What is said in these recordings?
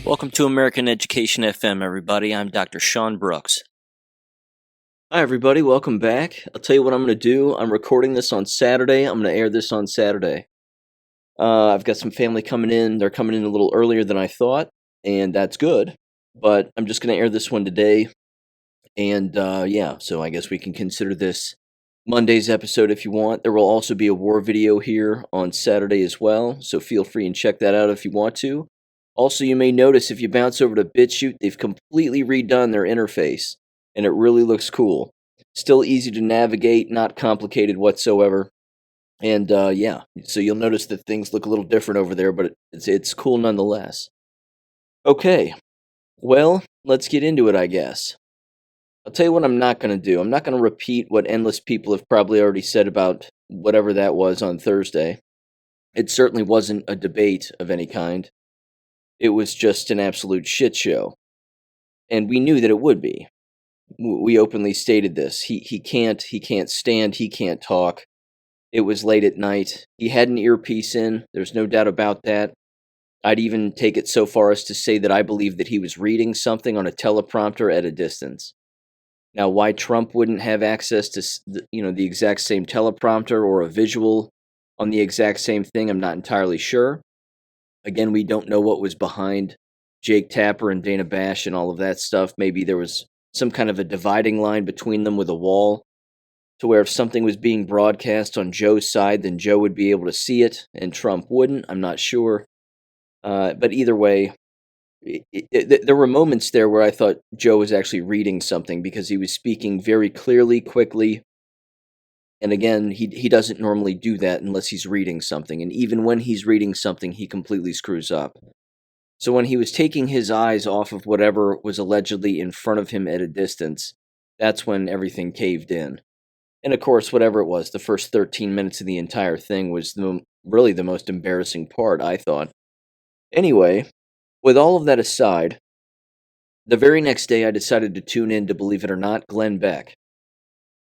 Welcome to American Education FM, everybody. I'm Dr. Sean Brooks. Hi, everybody. Welcome back. I'll tell you what I'm going to do. I'm recording this on Saturday. I'm going to air this on Saturday. I've got some family coming in. They're coming in a little earlier than I thought, and that's good. But I'm just going to air this one today. And so I guess we can consider this Monday's episode if you want. There will also be a war video here on Saturday as well, so feel free and check that out if you want to. Also, you may notice if you bounce over to BitChute, they've completely redone their interface, and it really looks cool. Still easy to navigate, not complicated whatsoever. And so you'll notice that things look a little different over there, but it's cool nonetheless. Okay, well, let's get into it, I guess. I'll tell you what I'm not going to do. I'm not going to repeat what endless people have probably already said about whatever that was on Thursday. It certainly wasn't a debate of any kind. It was just an absolute shit show. And we knew that it would be. We openly stated this. He can't stand, he can't talk. It was late at night. He had an earpiece in. There's no doubt about that. I'd even take it so far as to say that I believe that he was reading something on a teleprompter at a distance. Now, why Trump wouldn't have access to, the exact same teleprompter or a visual on the exact same thing, I'm not entirely sure. Again, we don't know what was behind Jake Tapper and Dana Bash and all of that stuff. Maybe there was some kind of a dividing line between them with a wall, to where if something was being broadcast on Joe's side, then Joe would be able to see it, and Trump wouldn't. I'm not sure. But either way, there were moments there where I thought Joe was actually reading something, because he was speaking very clearly, quickly. And again, he doesn't normally do that unless he's reading something. And even when he's reading something, he completely screws up. So when he was taking his eyes off of whatever was allegedly in front of him at a distance, that's when everything caved in. And of course, whatever it was, the first 13 minutes of the entire thing was really the most embarrassing part, I thought. Anyway, with all of that aside, the very next day I decided to tune in to, believe it or not, Glenn Beck.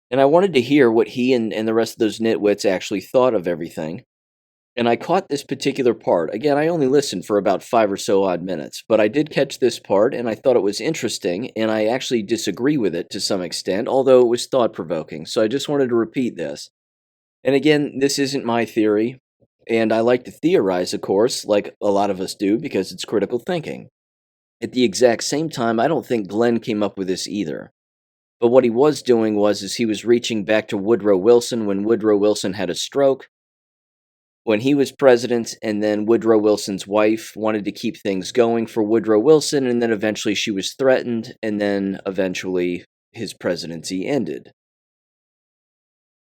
And I wanted to hear what he and the rest of those nitwits actually thought of everything. And I caught this particular part. Again, I only listened for about 5 or so odd minutes, but I did catch this part, and I thought it was interesting, and I actually disagree with it to some extent, although it was thought-provoking, so I just wanted to repeat this. And again, this isn't my theory, and I like to theorize, of course, like a lot of us do, because it's critical thinking. At the exact same time, I don't think Glenn came up with this either. But what he was doing was he was reaching back to Woodrow Wilson when Woodrow Wilson had a stroke, when he was president, and then Woodrow Wilson's wife wanted to keep things going for Woodrow Wilson, and then eventually she was threatened, and then eventually his presidency ended.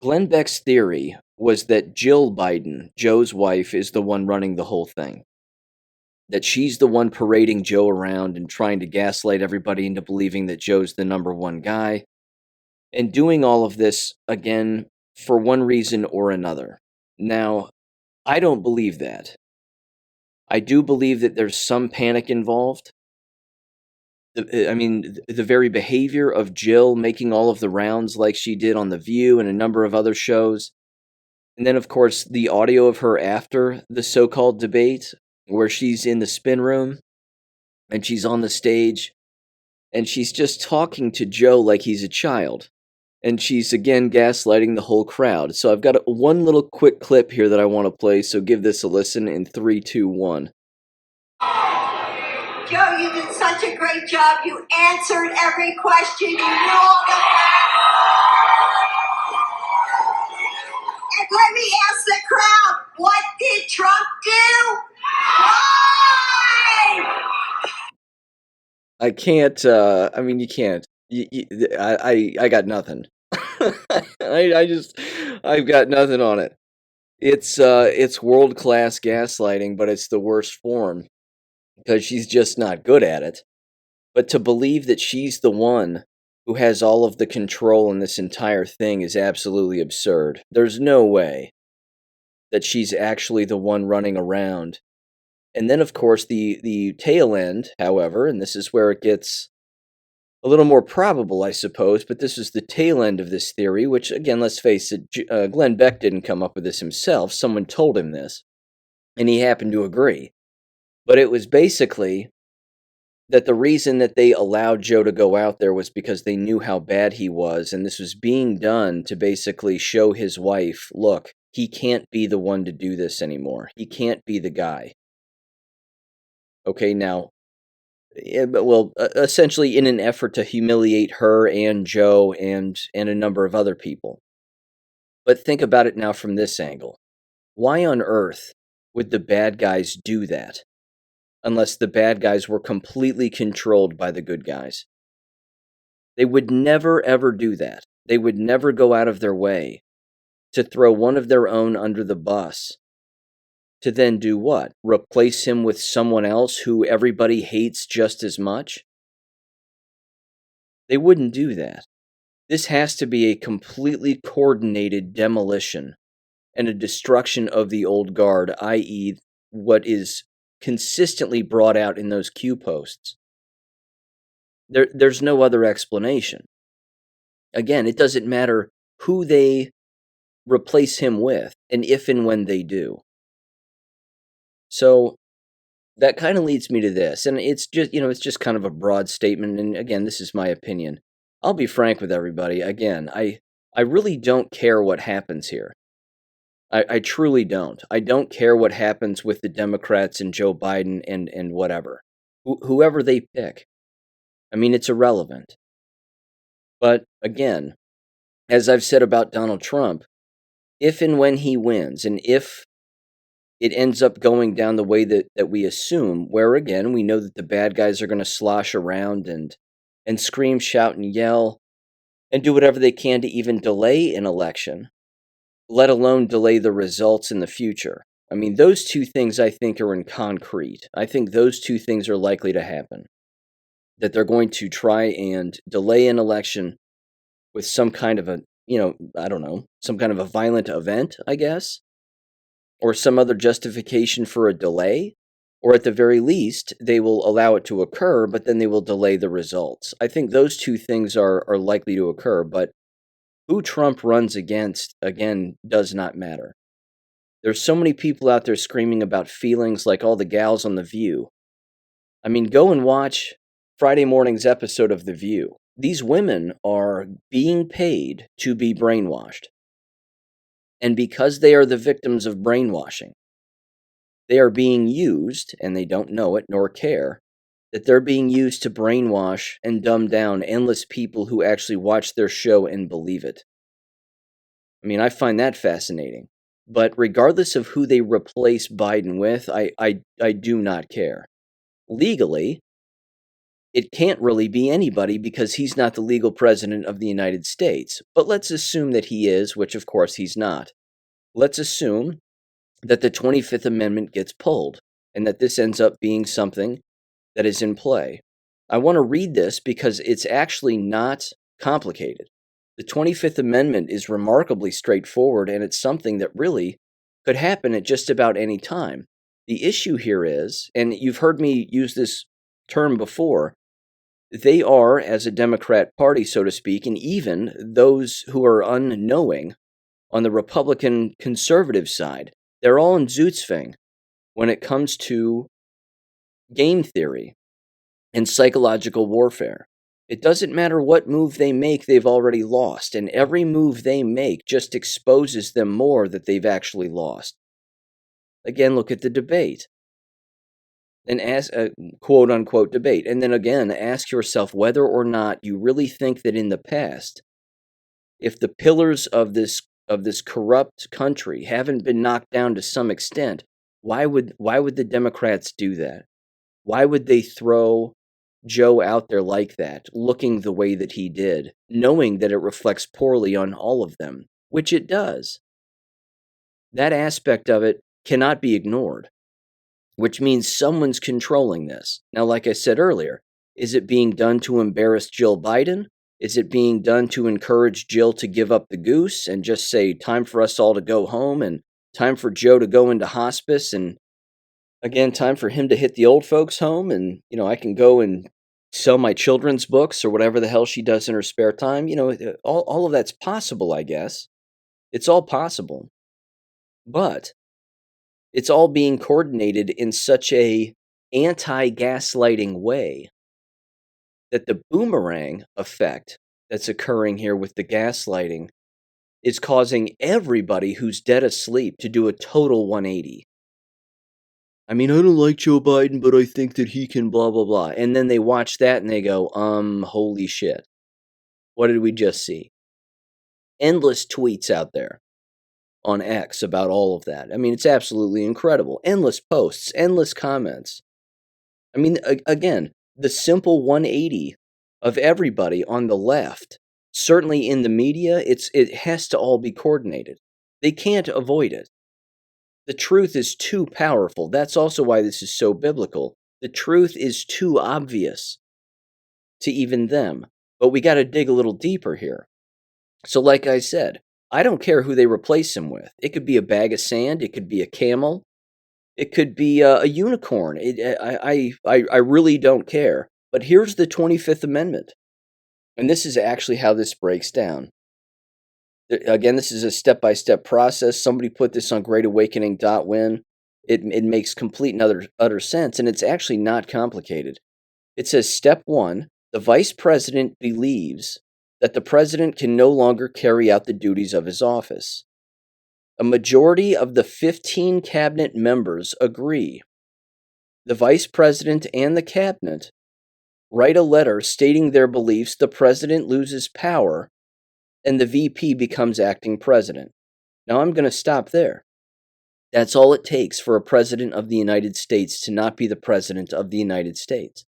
Glenn Beck's theory was that Jill Biden, Joe's wife, is the one running the whole thing. That she's the one parading Joe around and trying to gaslight everybody into believing that Joe's the number one guy, and doing all of this, again, for one reason or another. Now, I don't believe that. I do believe that there's some panic involved. The very behavior of Jill making all of the rounds like she did on The View and a number of other shows, and then, of course, the audio of her after the so-called debate, where she's in the spin room, and she's on the stage, and she's just talking to Joe like he's a child. And she's, again, gaslighting the whole crowd. So I've got one little quick clip here that I want to play, so give this a listen in 3, 2, 1. Joe, you did such a great job. You answered every question. You knew all the facts. And let me ask the crowd, what did Trump do? Why? I can't, you can't. I got nothing. I've got nothing on it. It's world-class gaslighting, but it's the worst form, because she's just not good at it. But to believe that she's the one who has all of the control in this entire thing is absolutely absurd. There's no way that she's actually the one running around. And then, of course, the tail end, however, and this is where it gets a little more probable, I suppose, but this is the tail end of this theory, which, again, let's face it, Glenn Beck didn't come up with this himself. Someone told him this, and he happened to agree. But it was basically that the reason that they allowed Joe to go out there was because they knew how bad he was, and this was being done to basically show his wife, look, he can't be the one to do this anymore. He can't be the guy. Okay, now, essentially in an effort to humiliate her and Joe and a number of other people. But think about it now from this angle. Why on earth would the bad guys do that? Unless the bad guys were completely controlled by the good guys. They would never, ever do that. They would never go out of their way to throw one of their own under the bus. To then do what? Replace him with someone else who everybody hates just as much? They wouldn't do that. This has to be a completely coordinated demolition and a destruction of the old guard, i.e., what is consistently brought out in those Q posts. There's no other explanation. Again, it doesn't matter who they replace him with, and if and when they do. So that kind of leads me to this, and it's just kind of a broad statement, and again, this is my opinion. I'll be frank with everybody. Again, I really don't care what happens here. I truly don't. I don't care what happens with the Democrats and Joe Biden and whatever. Whoever they pick. I mean, it's irrelevant. But again, as I've said about Donald Trump, if and when he wins, and if it ends up going down the way that we assume, where again, we know that the bad guys are going to slosh around and scream, shout, and yell, and do whatever they can to even delay an election, let alone delay the results in the future. I mean, those two things I think are in concrete. I think those two things are likely to happen. That they're going to try and delay an election with some kind of a, I don't know, some kind of a violent event, I guess, or some other justification for a delay, or at the very least, they will allow it to occur, but then they will delay the results. I think those two things are likely to occur, but who Trump runs against, again, does not matter. There's so many people out there screaming about feelings like all the gals on The View. I mean, go and watch Friday morning's episode of The View. These women are being paid to be brainwashed. And because they are the victims of brainwashing, they are being used, and they don't know it nor care, that they're being used to brainwash and dumb down endless people who actually watch their show and believe it. I mean, I find that fascinating. But regardless of who they replace Biden with, I do not care. Legally, it can't really be anybody because he's not the legal president of the United States. But let's assume that he is, which of course he's not. Let's assume that the 25th Amendment gets pulled and that this ends up being something that is in play. I want to read this because it's actually not complicated. The 25th Amendment is remarkably straightforward, and it's something that really could happen at just about any time. The issue here is, and you've heard me use this term before, they are, as a Democrat Party, so to speak, and even those who are unknowing on the Republican conservative side, they're all in Zootsving when it comes to game theory and psychological warfare. It doesn't matter what move they make, they've already lost, and every move they make just exposes them more that they've actually lost. Again, look at the debate. And ask a quote-unquote debate. And then again, ask yourself whether or not you really think that in the past, if the pillars of this corrupt country haven't been knocked down to some extent, why would the Democrats do that? Why would they throw Joe out there like that, looking the way that he did, knowing that it reflects poorly on all of them, which it does? That aspect of it cannot be ignored, which means someone's controlling this. Now, like I said earlier, is it being done to embarrass Jill Biden? Is it being done to encourage Jill to give up the goose and just say, time for us all to go home and time for Joe to go into hospice and, again, time for him to hit the old folks' home and, I can go and sell my children's books or whatever the hell she does in her spare time? All of that's possible, I guess. It's all possible. But it's all being coordinated in such a anti-gaslighting way that the boomerang effect that's occurring here with the gaslighting is causing everybody who's dead asleep to do a total 180. I mean, I don't like Joe Biden, but I think that he can blah, blah, blah. And then they watch that and they go, holy shit. What did we just see? Endless tweets out there on X about all of that. I mean, it's absolutely incredible. Endless posts, endless comments. I mean, again, the simple 180 of everybody on the left, certainly in the media, it has to all be coordinated. They can't avoid it. The truth is too powerful. That's also why this is so biblical. The truth is too obvious to even them. But we got to dig a little deeper here. So like I said, I don't care who they replace him with. It could be a bag of sand. It could be a camel. It could be a unicorn. I really don't care. But here's the 25th Amendment. And this is actually how this breaks down. Again, this is a step-by-step process. Somebody put this on greatawakening.win. It makes complete and utter sense, and it's actually not complicated. It says, Step 1, the Vice President believes that the President can no longer carry out the duties of his office. A majority of the 15 cabinet members agree. The Vice President and the Cabinet write a letter stating their beliefs. The President loses power and the VP becomes acting president. Now I'm going to stop there. That's all it takes for a president of the United States to not be the president of the United States.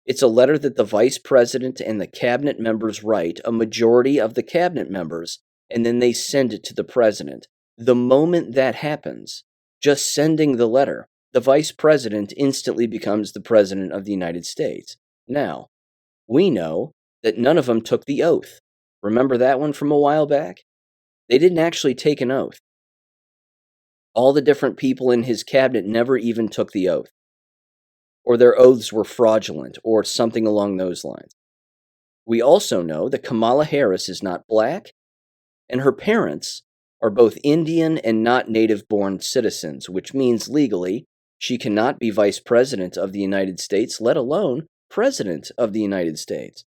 It's a letter that the vice president and the cabinet members write, a majority of the cabinet members, and then they send it to the president. The moment that happens, just sending the letter, the vice president instantly becomes the president of the United States. Now, we know that none of them took the oath. Remember that one from a while back? They didn't actually take an oath. All the different people in his cabinet never even took the oath. Or their oaths were fraudulent, or something along those lines. We also know that Kamala Harris is not black, and her parents are both Indian and not native-born citizens, which means legally she cannot be vice president of the United States, let alone president of the United States.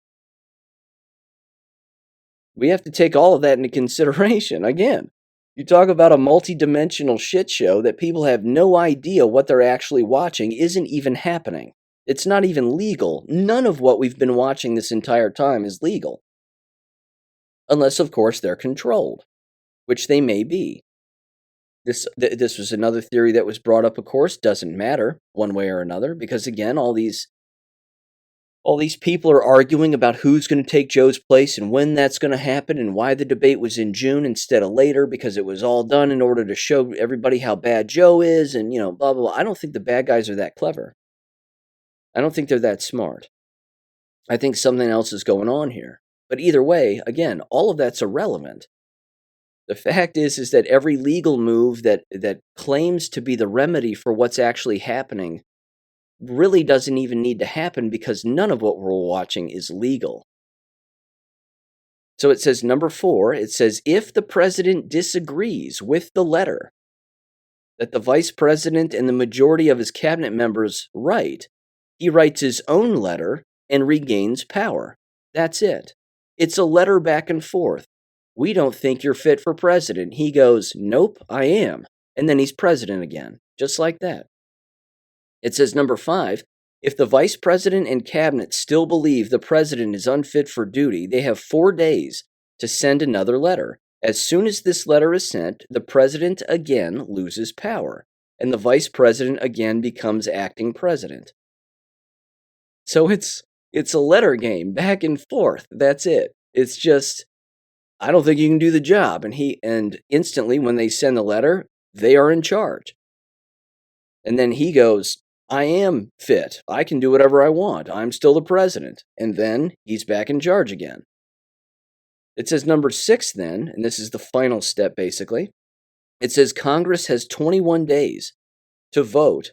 We have to take all of that into consideration. Again, you talk about a multi-dimensional shit show that people have no idea what they're actually watching isn't even happening. It's not even legal. None of what we've been watching this entire time is legal. Unless, of course, they're controlled, which they may be. This was another theory that was brought up, of course. Doesn't matter one way or another, because again, all these people are arguing about who's going to take Joe's place and when that's going to happen and why the debate was in June instead of later, because it was all done in order to show everybody how bad Joe is and, blah, blah, blah. I don't think the bad guys are that clever. I don't think they're that smart. I think something else is going on here. But either way, again, all of that's irrelevant. The fact is that every legal move that claims to be the remedy for what's actually happening really doesn't even need to happen because none of what we're watching is legal. So it says, number 4, it says, if the president disagrees with the letter that the vice president and the majority of his cabinet members write, he writes his own letter and regains power. That's it. It's a letter back and forth. We don't think you're fit for president. He goes, nope, I am. And then he's president again, just like that. It says, number 5, if the vice president and cabinet still believe the president is unfit for duty, they have 4 days to send another letter. As soon as this letter is sent, the president again loses power, and the vice president again becomes acting president. So it's a letter game, back and forth. That's it. It's just, I don't think you can do the job. And instantly when they send the letter, they are in charge. And then he goes, I am fit. I can do whatever I want. I'm still the president. And then he's back in charge again. It says number 6 then, and this is the final step basically. It says Congress has 21 days to vote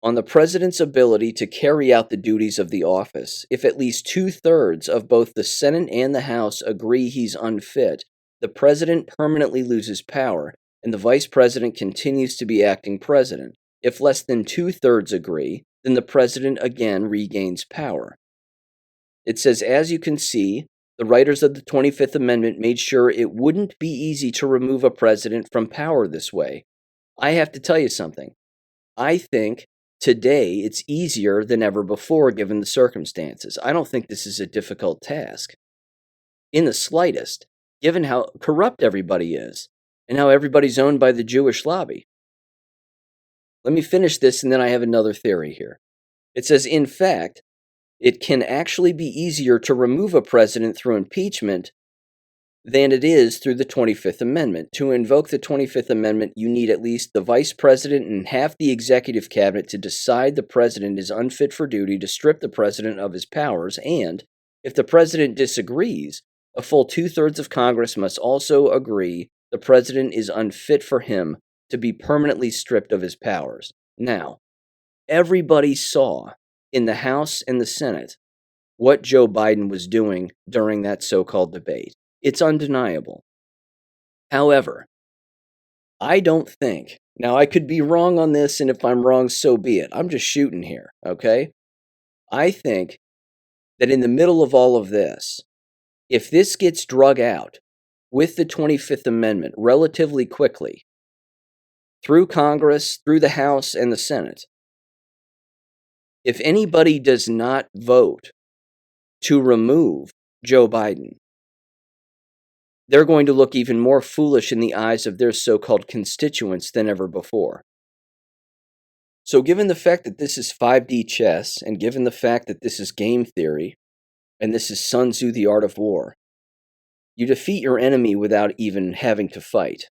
on the president's ability to carry out the duties of the office. If at least 2/3 of both the Senate and the House agree he's unfit, the president permanently loses power, and the vice president continues to be acting president. If less than 2/3 agree, then the president again regains power. It says, as you can see, the writers of the 25th Amendment made sure it wouldn't be easy to remove a president from power this way. I have to tell you something. I think today it's easier than ever before given the circumstances. I don't think this is a difficult task in the slightest, given how corrupt everybody is and how everybody's owned by the Jewish lobby. Let me finish this, and then I have another theory here. It says, in fact, it can actually be easier to remove a president through impeachment than it is through the 25th Amendment. To invoke the 25th Amendment, you need at least the vice president and half the executive cabinet to decide the president is unfit for duty, to strip the president of his powers, and, if the president disagrees, a full 2/3 of Congress must also agree the president is unfit for him to be permanently stripped of his powers. Now, everybody saw in the House and the Senate what Joe Biden was doing during that so-called debate. It's undeniable. However, I don't think, now I could be wrong on this, and if I'm wrong, so be it. I'm just shooting here, okay? I think that in the middle of all of this, if this gets drug out with the 25th Amendment relatively quickly, through Congress, through the House and the Senate, if anybody does not vote to remove Joe Biden, they're going to look even more foolish in the eyes of their so-called constituents than ever before. So given the fact that this is 5D chess, and given the fact that this is game theory, and this is Sun Tzu, the Art of War, you defeat your enemy without even having to fight.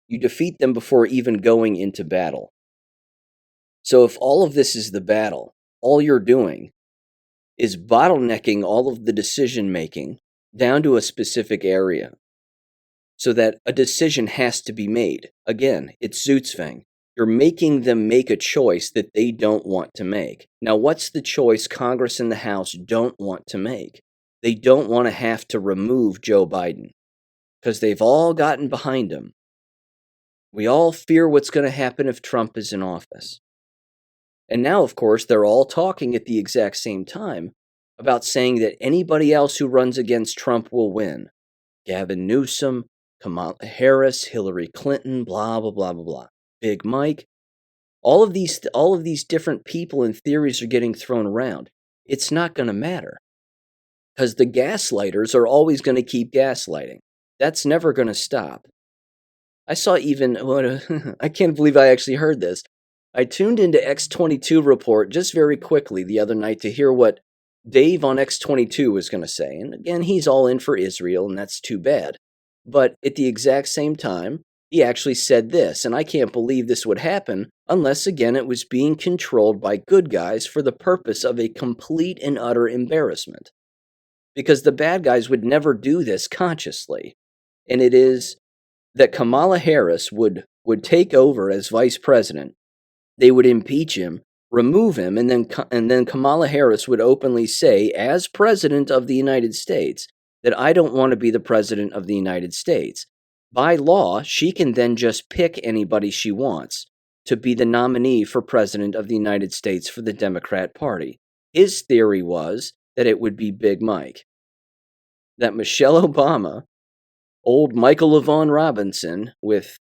You defeat them before even going into battle. So if all of this is the battle, all you're doing is bottlenecking all of the decision-making down to a specific area so that a decision has to be made. Again, it's Zootzfang. You're making them make a choice that they don't want to make. Now, what's the choice Congress and the House don't want to make? They don't want to have to remove Joe Biden because they've all gotten behind him. We all fear what's going to happen if Trump is in office. And now, of course, they're all talking at the exact same time about saying that anybody else who runs against Trump will win. Gavin Newsom, Kamala Harris, Hillary Clinton, blah, blah, blah, blah, blah. Big Mike. All of these different people and theories are getting thrown around. It's not going to matter because the gaslighters are always going to keep gaslighting. That's never going to stop. I saw even, I can't believe I actually heard this. I tuned into X22 Report just very quickly the other night to hear what Dave on X22 was going to say. And again, he's all in for Israel, and that's too bad. But at the exact same time, he actually said this, and I can't believe this would happen unless, again, it was being controlled by good guys for the purpose of a complete and utter embarrassment. Because the bad guys would never do this consciously. And it is that Kamala Harris would take over as vice president. They would impeach him, remove him, and then Kamala Harris would openly say, as president of the United States, that I don't want to be the president of the United States. By law, she can then just pick anybody she wants to be the nominee for president of the United States for the Democrat Party. His theory was that it would be Big Mike. That Michelle Obama, old Michael LaVaughn Robinson, with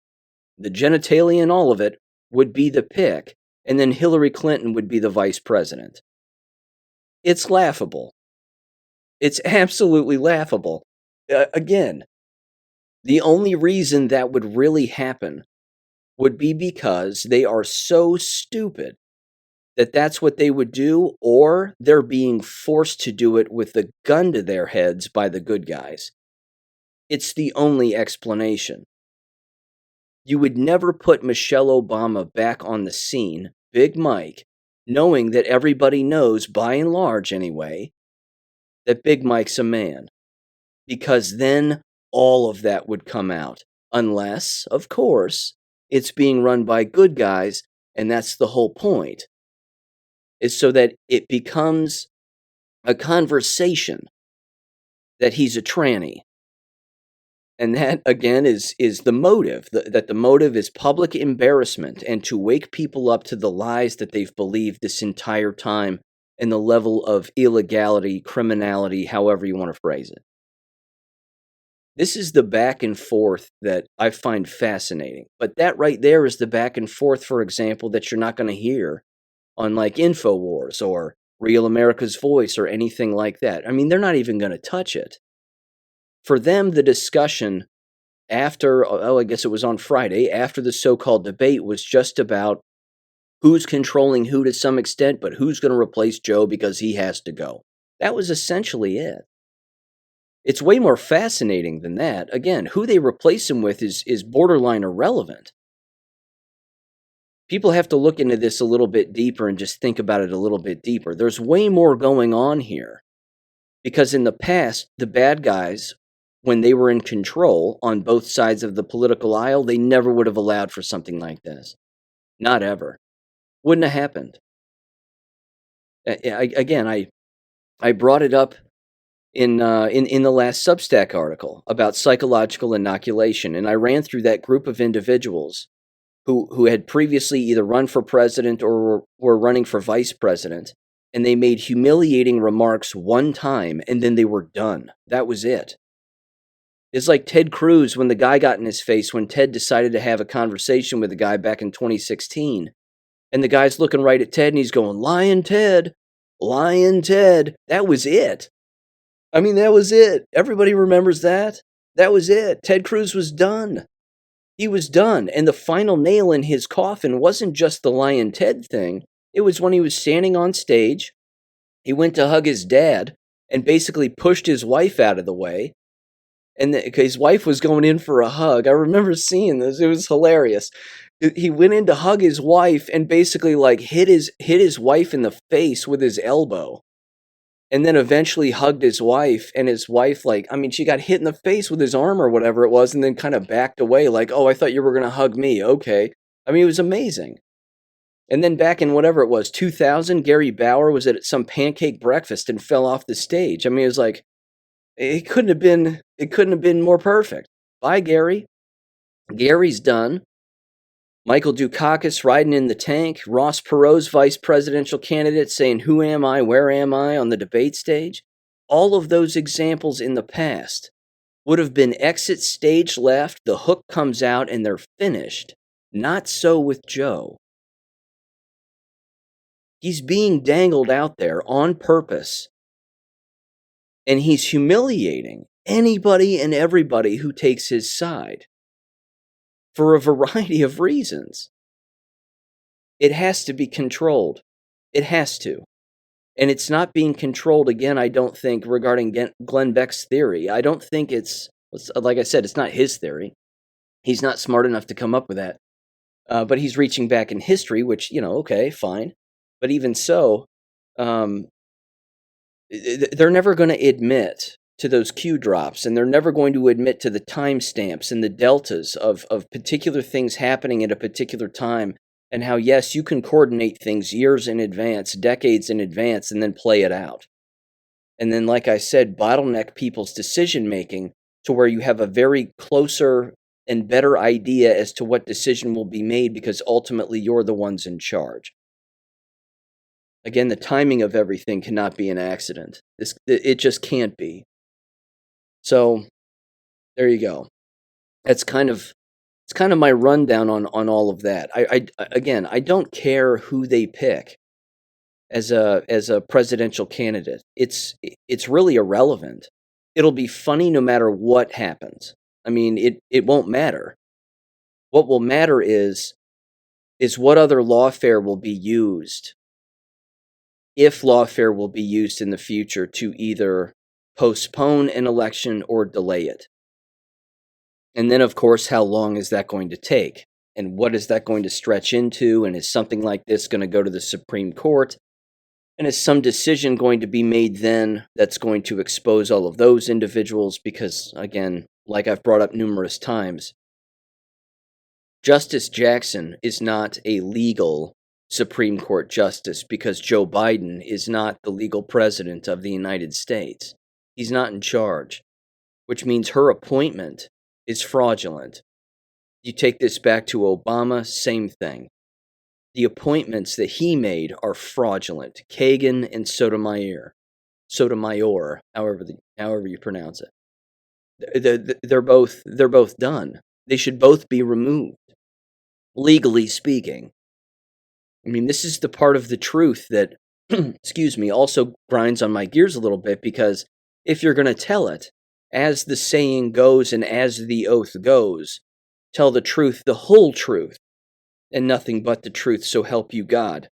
the genitalia and all of it, would be the pick, and then Hillary Clinton would be the vice president. It's laughable. It's absolutely laughable. Again, the only reason that would really happen would be because they are so stupid that that's what they would do, or they're being forced to do it with a gun to their heads by the good guys. It's the only explanation. You would never put Michelle Obama back on the scene, Big Mike, knowing that everybody knows, by and large anyway, that Big Mike's a man. Because then all of that would come out. Unless, of course, it's being run by good guys, and that's the whole point. Is so that it becomes a conversation that he's a tranny. And that, again, is the motive, that the motive is public embarrassment and to wake people up to the lies that they've believed this entire time and the level of illegality, criminality, however you want to phrase it. This is the back and forth that I find fascinating. But that right there is the back and forth, for example, that you're not going to hear on like InfoWars or Real America's Voice or anything like that. I mean, they're not even going to touch it. For them, the discussion after, I guess it was on Friday, after the so-called debate was just about who's controlling who to some extent, but who's going to replace Joe because he has to go. That was essentially it. It's way more fascinating than that. Again, who they replace him with is borderline irrelevant. People have to look into this a little bit deeper and just think about it a little bit deeper. There's way more going on here. Because in the past, the bad guys, when they were in control on both sides of the political aisle, they never would have allowed for something like this. Not ever. Wouldn't have happened. I brought it up in the last Substack article about psychological inoculation, and I ran through that group of individuals who had previously either run for president or were running for vice president, and they made humiliating remarks one time, and then they were done. That was it. It's like Ted Cruz when the guy got in his face when Ted decided to have a conversation with the guy back in 2016. And the guy's looking right at Ted and he's going, "Lying Ted, lying Ted." That was it. I mean, that was it. Everybody remembers that. That was it. Ted Cruz was done. He was done. And the final nail in his coffin wasn't just the lying Ted thing. It was when he was standing on stage. He went to hug his dad and basically pushed his wife out of the way. And his wife was going in for a hug. I remember seeing this. It was hilarious. He went in to hug his wife and basically like hit his wife in the face with his elbow. And then eventually hugged his wife, and his wife, she got hit in the face with his arm or whatever it was, and then kind of backed away like, "Oh, I thought you were going to hug me." Okay. I mean, it was amazing. And then back in whatever it was, 2000, Gary Bauer was at some pancake breakfast and fell off the stage. I mean, it was like, it couldn't have been more perfect. Bye, Gary. Gary's done. Michael Dukakis riding in the tank. Ross Perot's vice presidential candidate saying, "Who am I? Where am I?" on the debate stage. All of those examples in the past would have been exit stage left, the hook comes out, and they're finished. Not so with Joe. He's being dangled out there on purpose. And he's humiliating anybody and everybody who takes his side for a variety of reasons. It has to be controlled. It has to. And it's not being controlled, again, I don't think, regarding Glenn Beck's theory. I don't think it's, like I said, it's not his theory. He's not smart enough to come up with that. But he's reaching back in history, which, okay, fine. But even so, they're never going to admit to those Q drops, and they're never going to admit to the timestamps and the deltas of particular things happening at a particular time, and how, yes, you can coordinate things years in advance, decades in advance, and then play it out. And then, like I said, bottleneck people's decision-making to where you have a very closer and better idea as to what decision will be made because ultimately you're the ones in charge. Again, the timing of everything cannot be an accident. It just can't be. So, there you go. It's kind of my rundown on all of that. I don't care who they pick as a presidential candidate. It's really irrelevant. It'll be funny no matter what happens. I mean, it won't matter. What will matter is what other lawfare will be used, if lawfare will be used in the future to either postpone an election or delay it. And then, of course, how long is that going to take? And what is that going to stretch into? And is something like this going to go to the Supreme Court? And is some decision going to be made then that's going to expose all of those individuals? Because, again, like I've brought up numerous times, Justice Jackson is not a legal Supreme Court justice because Joe Biden is not the legal president of the United States. He's not in charge, which means her appointment is fraudulent. You take this back to Obama, same thing. The appointments that he made are fraudulent. Kagan and Sotomayor, however you pronounce it. They're both done. They should both be removed, legally speaking. I mean, this is the part of the truth that, excuse me, also grinds on my gears a little bit, because if you're going to tell it, as the saying goes and as the oath goes, tell the truth, the whole truth, and nothing but the truth, so help you God.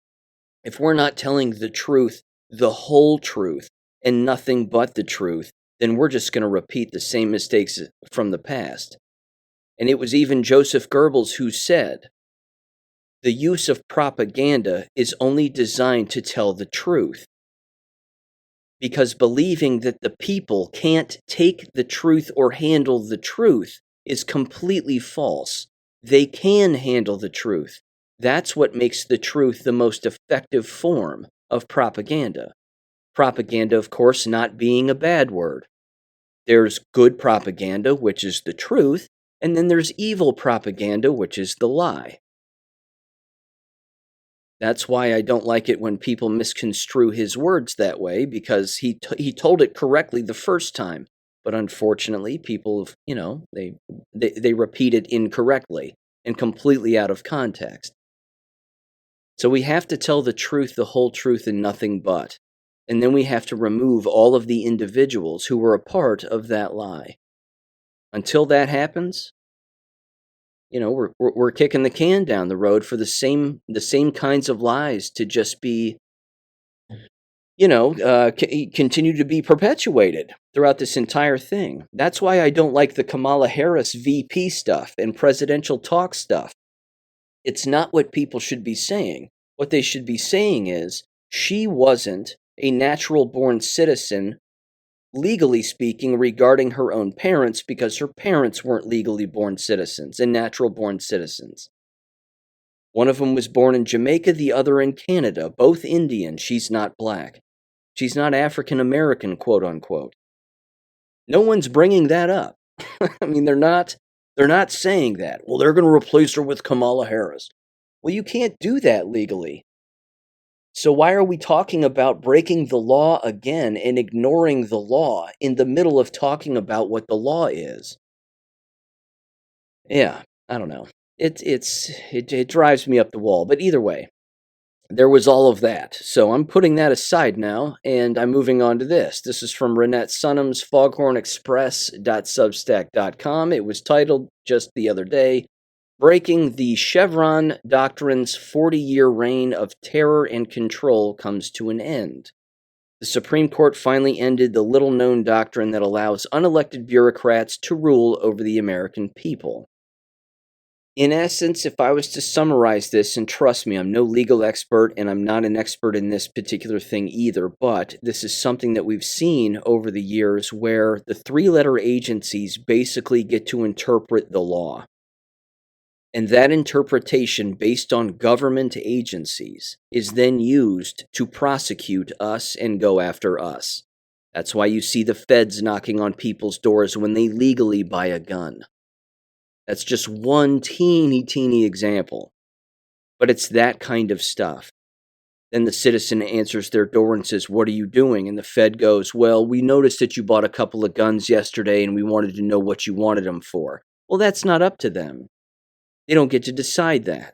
If we're not telling the truth, the whole truth, and nothing but the truth, then we're just going to repeat the same mistakes from the past. And it was even Joseph Goebbels who said, the use of propaganda is only designed to tell the truth. Because believing that the people can't take the truth or handle the truth is completely false. They can handle the truth. That's what makes the truth the most effective form of propaganda. Propaganda, of course, not being a bad word. There's good propaganda, which is the truth, and then there's evil propaganda, which is the lie. That's why I don't like it when people misconstrue his words that way, because he told it correctly the first time. But unfortunately, people, they repeat it incorrectly and completely out of context. So we have to tell the truth, the whole truth, and nothing but. And then we have to remove all of the individuals who were a part of that lie. Until that happens, we're kicking the can down the road for the same kinds of lies to just be, continue to be perpetuated throughout this entire thing. That's why I don't like the Kamala Harris VP stuff and presidential talk stuff. It's not what people should be saying. What they should be saying is, she wasn't a natural-born citizen, legally speaking, regarding her own parents, because her parents weren't legally born citizens and natural-born citizens. One of them was born in Jamaica, the other in Canada, both Indian. She's not black. She's not African-American, quote-unquote. No one's bringing that up. I mean, they're not saying that. Well, they're going to replace her with Kamala Harris. Well, you can't do that legally. So why are we talking about breaking the law again and ignoring the law in the middle of talking about what the law is? Yeah, I don't know. It drives me up the wall. But either way, there was all of that. So I'm putting that aside now, and I'm moving on to this. This is from Renette Sunham's foghornexpress.substack.com. It was titled just the other day, Breaking the Chevron Doctrine's 40-year reign of terror and control comes to an end. The Supreme Court finally ended the little-known doctrine that allows unelected bureaucrats to rule over the American people. In essence, if I was to summarize this, and trust me, I'm no legal expert, and I'm not an expert in this particular thing either, but this is something that we've seen over the years where the three-letter agencies basically get to interpret the law. And that interpretation, based on government agencies, is then used to prosecute us and go after us. That's why you see the feds knocking on people's doors when they legally buy a gun. That's just one teeny example. But it's that kind of stuff. Then the citizen answers their door and says, "What are you doing?" And the Fed goes, "Well, we noticed that you bought a couple of guns yesterday and we wanted to know what you wanted them for." Well, that's not up to them. They don't get to decide that.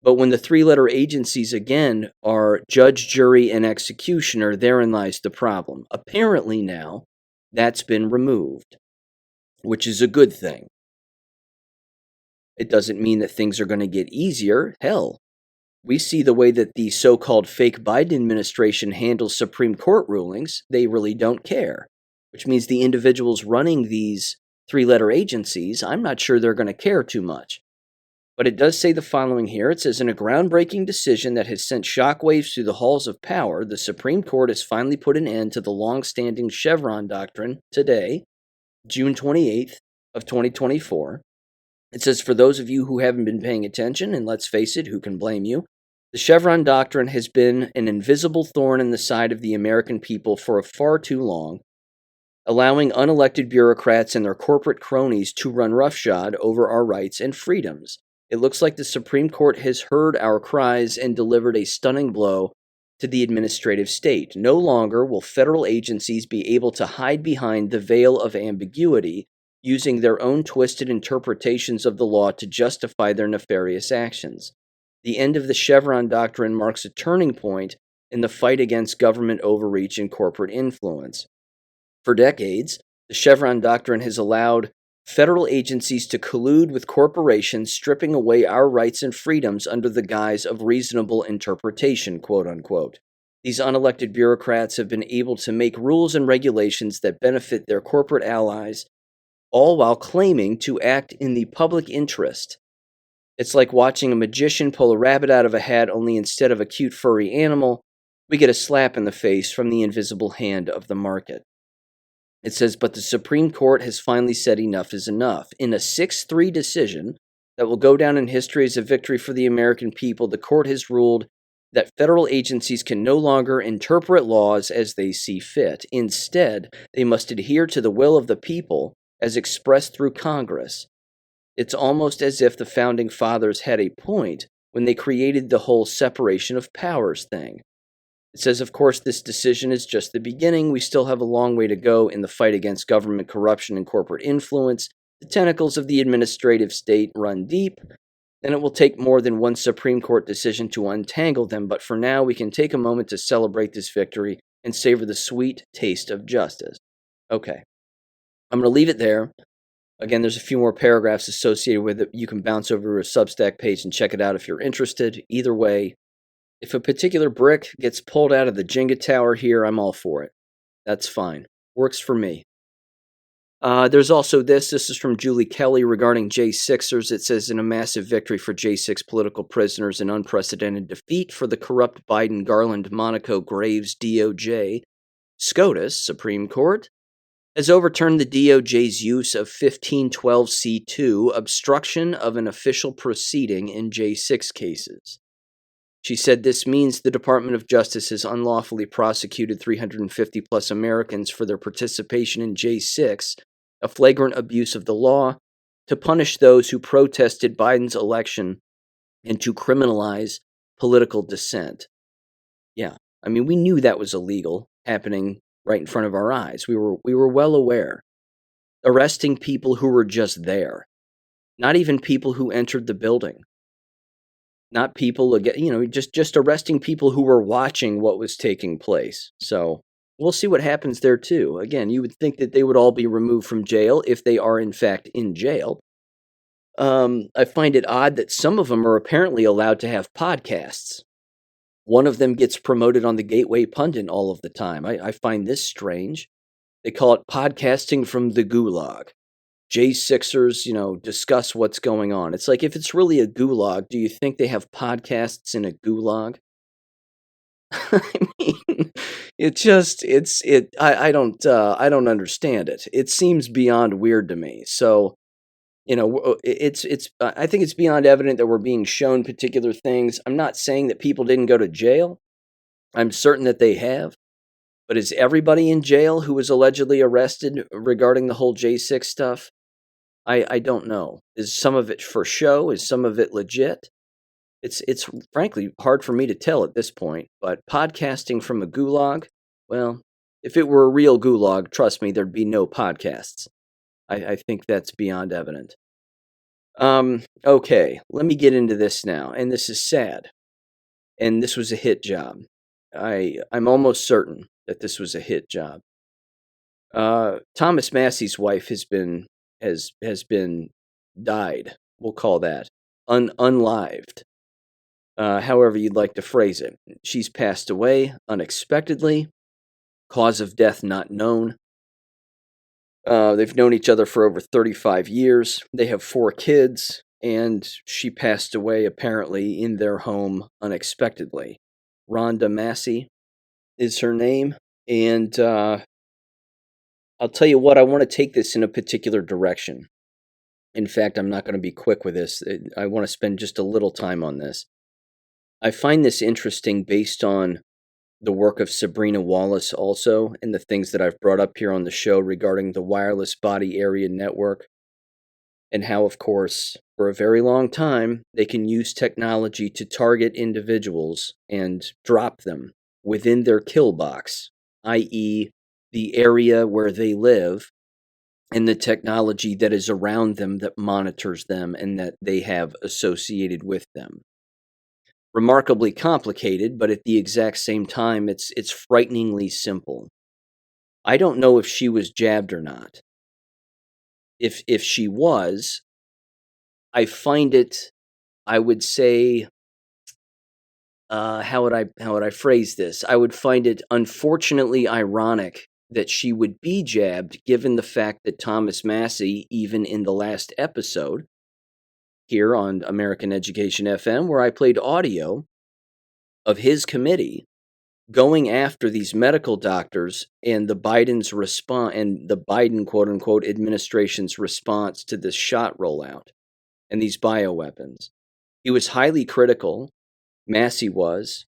But when the three-letter agencies, again, are judge, jury, and executioner, therein lies the problem. Apparently now, that's been removed, which is a good thing. It doesn't mean that things are going to get easier. Hell, we see the way that the so-called fake Biden administration handles Supreme Court rulings. They really don't care, which means the individuals running these three-letter agencies, I'm not sure they're going to care too much. But it does say the following here. It says, in a groundbreaking decision that has sent shockwaves through the halls of power, the Supreme Court has finally put an end to the long-standing Chevron Doctrine today, June 28th of 2024. It says, for those of you who haven't been paying attention, and let's face it, who can blame you, the Chevron Doctrine has been an invisible thorn in the side of the American people for far too long, allowing unelected bureaucrats and their corporate cronies to run roughshod over our rights and freedoms. It looks like the Supreme Court has heard our cries and delivered a stunning blow to the administrative state. No longer will federal agencies be able to hide behind the veil of ambiguity, using their own twisted interpretations of the law to justify their nefarious actions. The end of the Chevron Doctrine marks a turning point in the fight against government overreach and corporate influence. For decades, the Chevron Doctrine has allowed federal agencies to collude with corporations, stripping away our rights and freedoms under the guise of reasonable interpretation, quote unquote. These unelected bureaucrats have been able to make rules and regulations that benefit their corporate allies, all while claiming to act in the public interest. It's like watching a magician pull a rabbit out of a hat, only instead of a cute furry animal, we get a slap in the face from the invisible hand of the market. It says, but the Supreme Court has finally said enough is enough. In a 6-3 decision that will go down in history as a victory for the American people, the court has ruled that federal agencies can no longer interpret laws as they see fit. Instead, they must adhere to the will of the people as expressed through Congress. It's almost as if the Founding Fathers had a point when they created the whole separation of powers thing. It says, of course, this decision is just the beginning. We still have a long way to go in the fight against government corruption and corporate influence. The tentacles of the administrative state run deep, and it will take more than one Supreme Court decision to untangle them. But for now, we can take a moment to celebrate this victory and savor the sweet taste of justice. Okay, I'm going to leave it there. Again, there's a few more paragraphs associated with it. You can bounce over to a Substack page and check it out if you're interested. Either way, if a particular brick gets pulled out of the Jenga tower here, I'm all for it. That's fine. Works for me. There's also this. This is from Julie Kelly regarding J6ers. It says, in a massive victory for J6 political prisoners, an unprecedented defeat for the corrupt Biden, Garland, Monaco, Graves, DOJ, SCOTUS, Supreme Court, has overturned the DOJ's use of 1512c2, obstruction of an official proceeding in J6 cases. She said this means the Department of Justice has unlawfully prosecuted 350-plus Americans for their participation in J6, a flagrant abuse of the law, to punish those who protested Biden's election and to criminalize political dissent. Yeah, I mean, we knew that was illegal, happening right in front of our eyes. We were well aware. Arresting people who were just there, not even people who entered the building. Not people, just arresting people who were watching what was taking place. So we'll see what happens there, too. Again, you would think that they would all be removed from jail if they are, in fact, in jail. I find it odd that some of them are apparently allowed to have podcasts. One of them gets promoted on the Gateway Pundit all of the time. I find this strange. They call it podcasting from the gulag. J6ers, discuss what's going on. It's like, if it's really a gulag, do you think they have podcasts in a gulag? I mean, I don't understand it. It seems beyond weird to me. So, I think it's beyond evident that we're being shown particular things. I'm not saying that people didn't go to jail. I'm certain that they have. But is everybody in jail who was allegedly arrested regarding the whole J6 stuff? I don't know. Is some of it for show? Is some of it legit? It's frankly hard for me to tell at this point. But podcasting from a gulag, well, if it were a real gulag, trust me, there'd be no podcasts. I think that's beyond evident. Okay, let me get into this now. And this is sad. And this was a hit job. I'm almost certain that this was a hit job. Thomas Massie's wife has been died. We'll call that unlived. However you'd like to phrase it. She's passed away unexpectedly. Cause of death not known. They've known each other for over 35 years. They have 4 kids, and she passed away apparently in their home unexpectedly. Rhonda Massie is her name, and I'll tell you what, I want to take this in a particular direction. In fact, I'm not going to be quick with this. I want to spend just a little time on this. I find this interesting based on the work of Sabrina Wallace also, and the things that I've brought up here on the show regarding the wireless body area network, and how, of course, for a very long time, they can use technology to target individuals and drop them within their kill box, i.e., the area where they live and the technology that is around them that monitors them and that they have associated with them. Remarkably complicated, but at the exact same time, it's frighteningly simple. I don't know if she was jabbed or not. If she was, I find it, I would say, how would I phrase this? I would find it unfortunately ironic that she would be jabbed, given the fact that Thomas Massie, even in the last episode here on American Education FM, where I played audio of his committee going after these medical doctors and the Biden's response and the Biden quote unquote administration's response to this shot rollout and these bioweapons. He was highly critical, Massie was,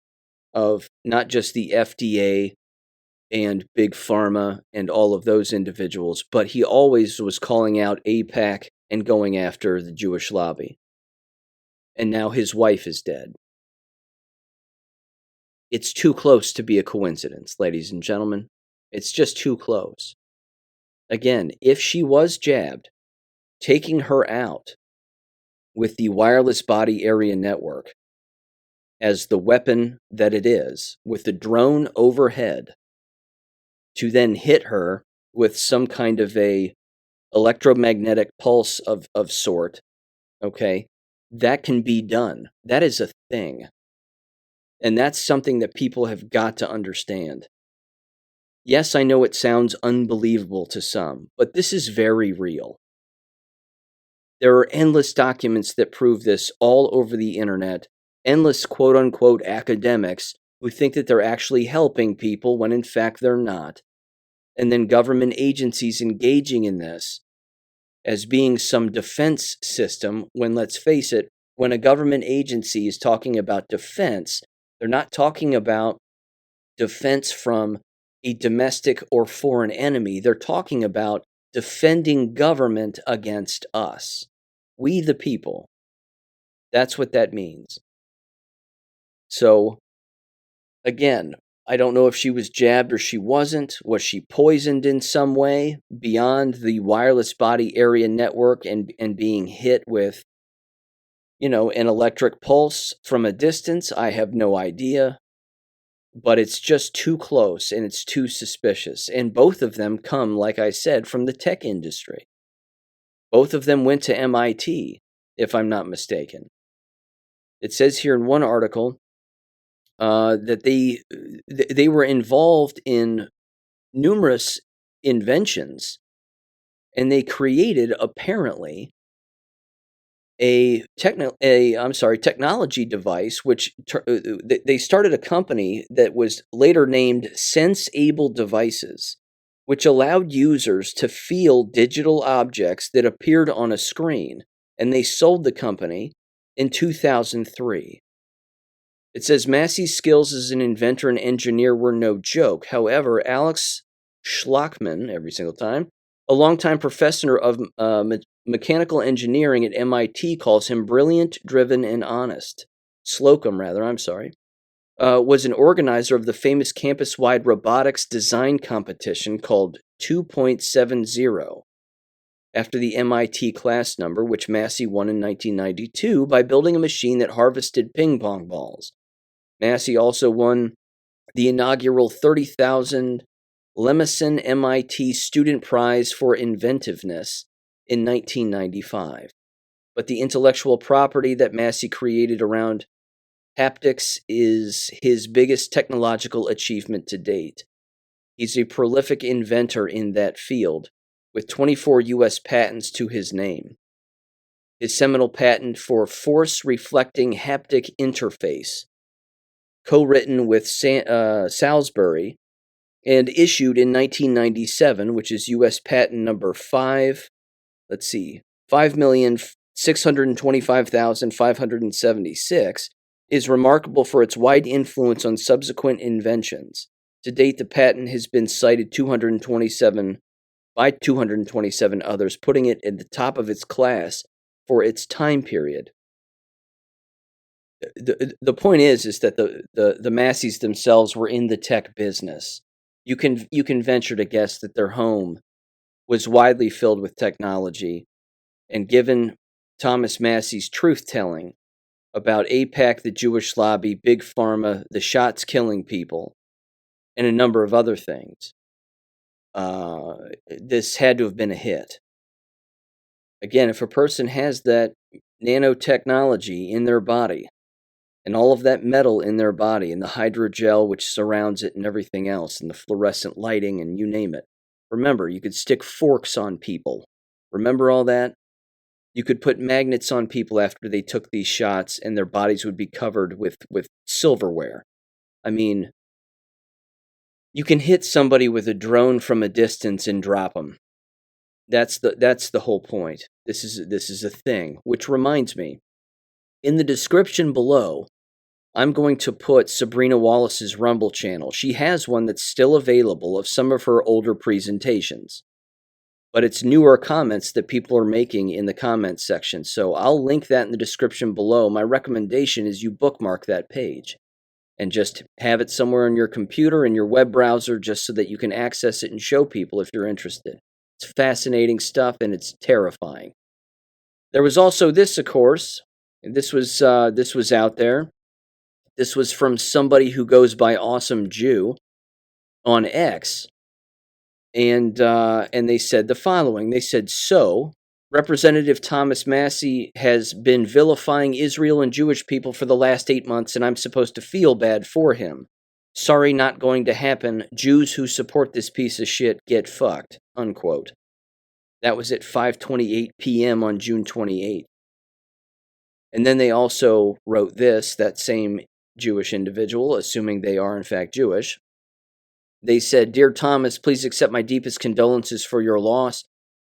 of not just the FDA and Big Pharma and all of those individuals, but he always was calling out AIPAC and going after the Jewish lobby. And now his wife is dead. It's too close to be a coincidence, ladies and gentlemen. It's just too close. Again, if she was jabbed, taking her out with the wireless body area network as the weapon that it is, with the drone overhead, to then hit her with some kind of a electromagnetic pulse of sort, okay, that can be done. That is a thing. And that's something that people have got to understand. Yes, I know it sounds unbelievable to some, but this is very real. There are endless documents that prove this all over the internet, endless quote-unquote academics who think that they're actually helping people when in fact they're not. And then government agencies engaging in this as being some defense system, when let's face it, when a government agency is talking about defense, they're not talking about defense from a domestic or foreign enemy. They're talking about defending government against us. We the people. That's what that means. So, again, I don't know if she was jabbed or she wasn't. Was she poisoned in some way beyond the wireless body area network and being hit with, an electric pulse from a distance? I have no idea. But it's just too close and it's too suspicious. And both of them come, like I said, from the tech industry. Both of them went to MIT, if I'm not mistaken. It says here in one article that they were involved in numerous inventions, and they created apparently a technology device, which they started a company that was later named Sense-Able Devices, which allowed users to feel digital objects that appeared on a screen, and they sold the company in 2003. It says Massie's skills as an inventor and engineer were no joke. However, Alex Schlockman, every single time, a longtime professor of mechanical engineering at MIT, calls him brilliant, driven, and honest. Slocum, was an organizer of the famous campus-wide robotics design competition called 2.70, after the MIT class number, which Massie won in 1992 by building a machine that harvested ping-pong balls. Massie also won the inaugural $30,000 Lemison MIT Student Prize for Inventiveness in 1995. But the intellectual property that Massie created around haptics is his biggest technological achievement to date. He's a prolific inventor in that field, with 24 U.S. patents to his name. His seminal patent for force-reflecting haptic interface, co-written with Salisbury, and issued in 1997, which is U.S. patent number 5,625,576, is remarkable for its wide influence on subsequent inventions. To date, the patent has been cited 227 others, putting it at the top of its class for its time period. The point is that the Massies themselves were in the tech business. You can venture to guess that their home was widely filled with technology, and given Thomas Massie's truth-telling about AIPAC, the Jewish lobby, Big Pharma, the shots killing people, and a number of other things, this had to have been a hit. Again, if a person has that nanotechnology in their body, and all of that metal in their body, and the hydrogel which surrounds it, and everything else, and the fluorescent lighting, and you name it. Remember, you could stick forks on people. Remember all that? You could put magnets on people after they took these shots, and their bodies would be covered with silverware. I mean, you can hit somebody with a drone from a distance and drop them. That's the whole point. This is a thing. Which reminds me, in the description below, I'm going to put Sabrina Wallace's Rumble channel. She has one that's still available of some of her older presentations. But it's newer comments that people are making in the comments section. So I'll link that in the description below. My recommendation is you bookmark that page and just have it somewhere on your computer and your web browser just so that you can access it and show people if you're interested. It's fascinating stuff and it's terrifying. There was also this, of course. This was out there. This was from somebody who goes by Awesome Jew on X. And they said the following. They said, so, Representative Thomas Massie has been vilifying Israel and Jewish people for the last 8 months, and I'm supposed to feel bad for him. Sorry, not going to happen. Jews who support this piece of shit get fucked, unquote. That was at 5:28 p.m. on June 28th. And then they also wrote this, that same Jewish individual, assuming they are in fact Jewish. They said, Dear Thomas, please accept my deepest condolences for your loss.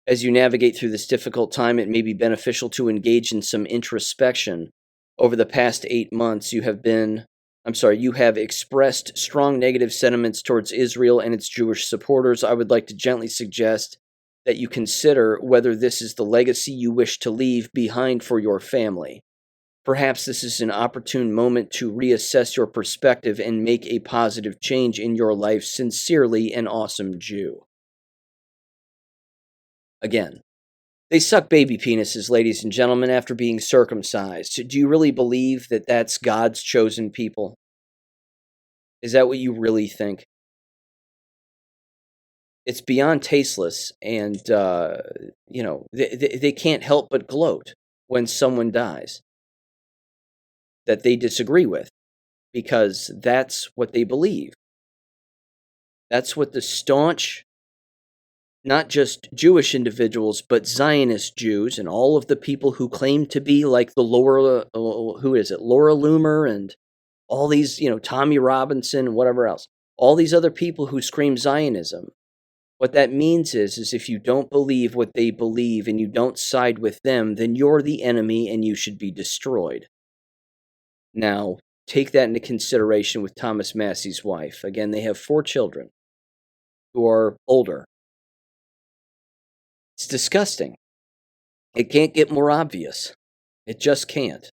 As you navigate through this difficult time, it may be beneficial to engage in some introspection. Over the past 8 months, you have expressed strong negative sentiments towards Israel and its Jewish supporters. I would like to gently suggest that you consider whether this is the legacy you wish to leave behind for your family. Perhaps this is an opportune moment to reassess your perspective and make a positive change in your life. Sincerely, an Awesome Jew. Again, they suck baby penises, ladies and gentlemen, after being circumcised. Do you really believe that that's God's chosen people? Is that what you really think? It's beyond tasteless, and, they can't help but gloat when someone dies that they disagree with, because that's what they believe. That's what the staunch, not just Jewish individuals, but Zionist Jews and all of the people who claim to be like the Laura Loomer and all these, Tommy Robinson, whatever else, all these other people who scream Zionism. What that means is if you don't believe what they believe and you don't side with them, then you're the enemy and you should be destroyed. Now, take that into consideration with Thomas Massie's wife. Again, they have 4 children who are older. It's disgusting. It can't get more obvious. It just can't.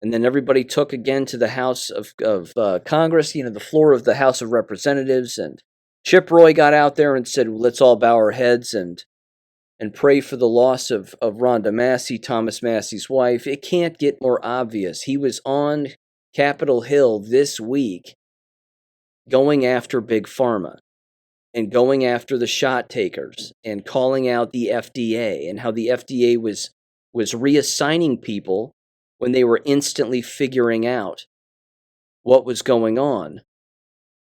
And then everybody took again to the House of Congress, the floor of the House of Representatives, and Chip Roy got out there and said, let's all bow our heads and pray for the loss of Rhonda Massie, Thomas Massie's wife. It can't get more obvious. He was on Capitol Hill this week going after Big Pharma and going after the shot takers and calling out the FDA and how the FDA was reassigning people when they were instantly figuring out what was going on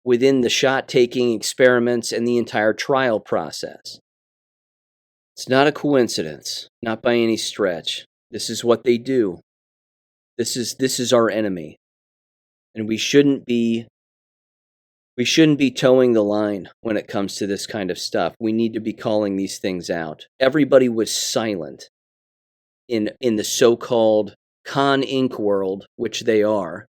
within the shot-taking experiments and the entire trial process. It's not a coincidence, not by any stretch. This is what they do. This is our enemy. And we shouldn't be towing the line when it comes to this kind of stuff. We need to be calling these things out. Everybody was silent in the so-called Con Inc. world, which they are.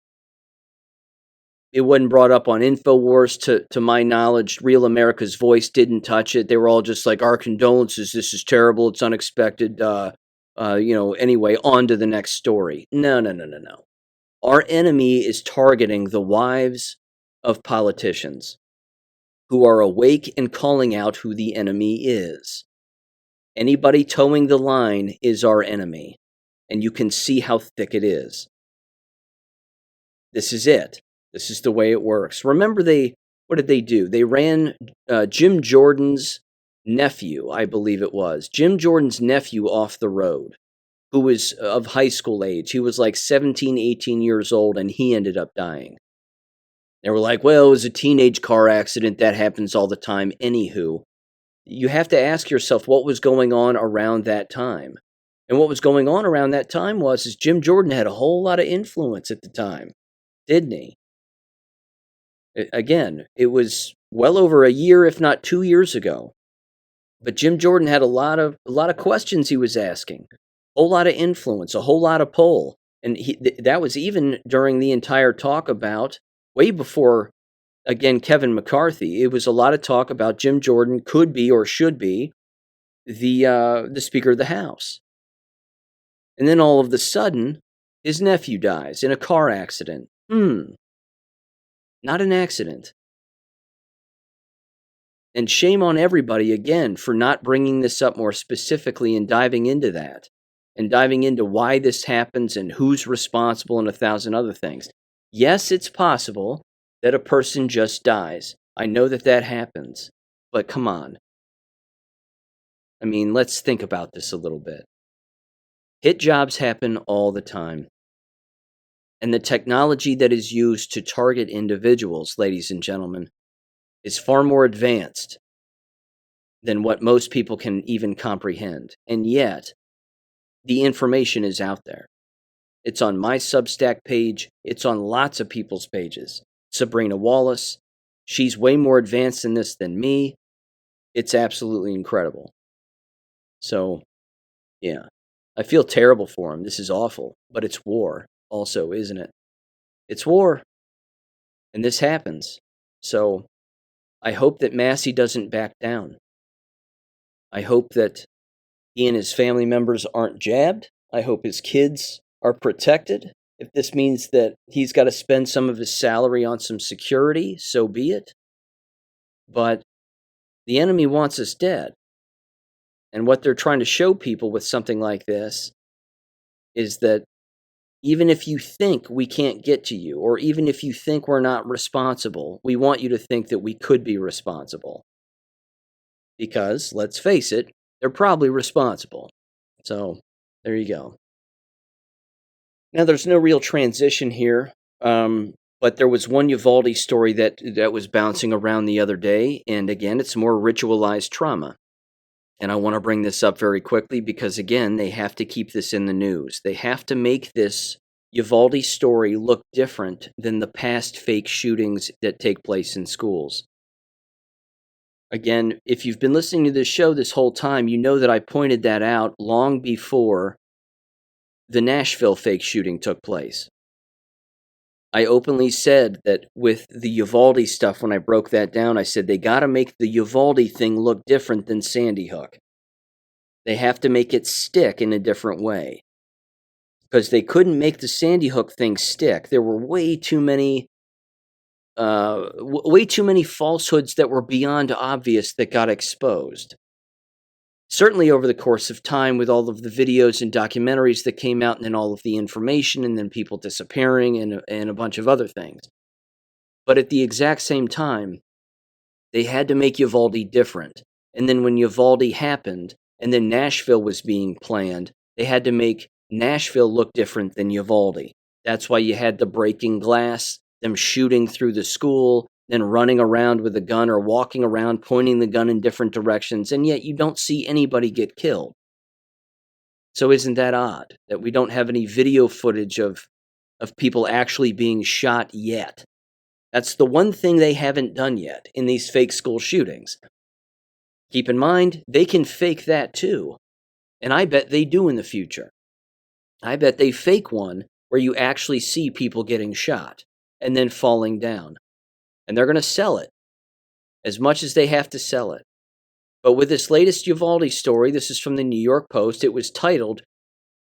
It wasn't brought up on InfoWars, to my knowledge. Real America's Voice didn't touch it. They were all just like, our condolences, this is terrible, it's unexpected. Anyway, on to the next story. No. Our enemy is targeting the wives of politicians who are awake and calling out who the enemy is. Anybody towing the line is our enemy, and you can see how thick it is. This is it. This is the way it works. Remember, what did they do? They ran Jim Jordan's nephew, I believe it was, Jim Jordan's nephew off the road, who was of high school age. He was like 17, 18 years old, and he ended up dying. They were like, well, it was a teenage car accident. That happens all the time. Anywho, you have to ask yourself what was going on around that time. And what was going on around that time is Jim Jordan had a whole lot of influence at the time, didn't he? Again, it was well over a year, if not 2 years ago. But Jim Jordan had a lot of questions he was asking, a whole lot of influence, a whole lot of pull. And that was even during the entire talk about, way before, again, Kevin McCarthy. It was a lot of talk about Jim Jordan could be or should be the Speaker of the House. And then all of a sudden, his nephew dies in a car accident. Not an accident. And shame on everybody, again, for not bringing this up more specifically and diving into that. And diving into why this happens and who's responsible and 1,000 other things. Yes, it's possible that a person just dies. I know that happens. But come on. I mean, let's think about this a little bit. Hit jobs happen all the time. And the technology that is used to target individuals, ladies and gentlemen, is far more advanced than what most people can even comprehend. And yet, the information is out there. It's on my Substack page. It's on lots of people's pages. Sabrina Wallace, she's way more advanced in this than me. It's absolutely incredible. So, yeah, I feel terrible for him. This is awful, but it's war also, isn't it? It's war, and this happens. So, I hope that Massie doesn't back down. I hope that he and his family members aren't jabbed. I hope his kids are protected. If this means that he's got to spend some of his salary on some security, so be it. But the enemy wants us dead. And what they're trying to show people with something like this is that even if you think we can't get to you, or even if you think we're not responsible, we want you to think that we could be responsible. Because, let's face it, they're probably responsible. So, there you go. Now, there's no real transition here, but there was one Uvalde story that was bouncing around the other day, and again, it's more ritualized trauma. And I want to bring this up very quickly because, again, they have to keep this in the news. They have to make this Uvalde story look different than the past fake shootings that take place in schools. Again, if you've been listening to this show this whole time, you know that I pointed that out long before the Nashville fake shooting took place. I openly said that with the Uvalde stuff, when I broke that down, I said they got to make the Uvalde thing look different than Sandy Hook. They have to make it stick in a different way. Because they couldn't make the Sandy Hook thing stick. There were way too many falsehoods that were beyond obvious that got exposed. Certainly over the course of time, with all of the videos and documentaries that came out, and then all of the information, and then people disappearing, and a bunch of other things. But at the exact same time, they had to make Uvalde different. And then when Uvalde happened, and then Nashville was being planned, they had to make Nashville look different than Uvalde. That's why you had the breaking glass, them shooting through the school, then running around with a gun or walking around pointing the gun in different directions, and yet you don't see anybody get killed. So isn't that odd that we don't have any video footage of people actually being shot yet? That's the one thing they haven't done yet in these fake school shootings. Keep in mind, they can fake that too. And I bet they do in the future. I bet they fake one where you actually see people getting shot and then falling down. And they're going to sell it as much as they have to sell it. But with this latest Uvalde story, this is from the New York Post, it was titled,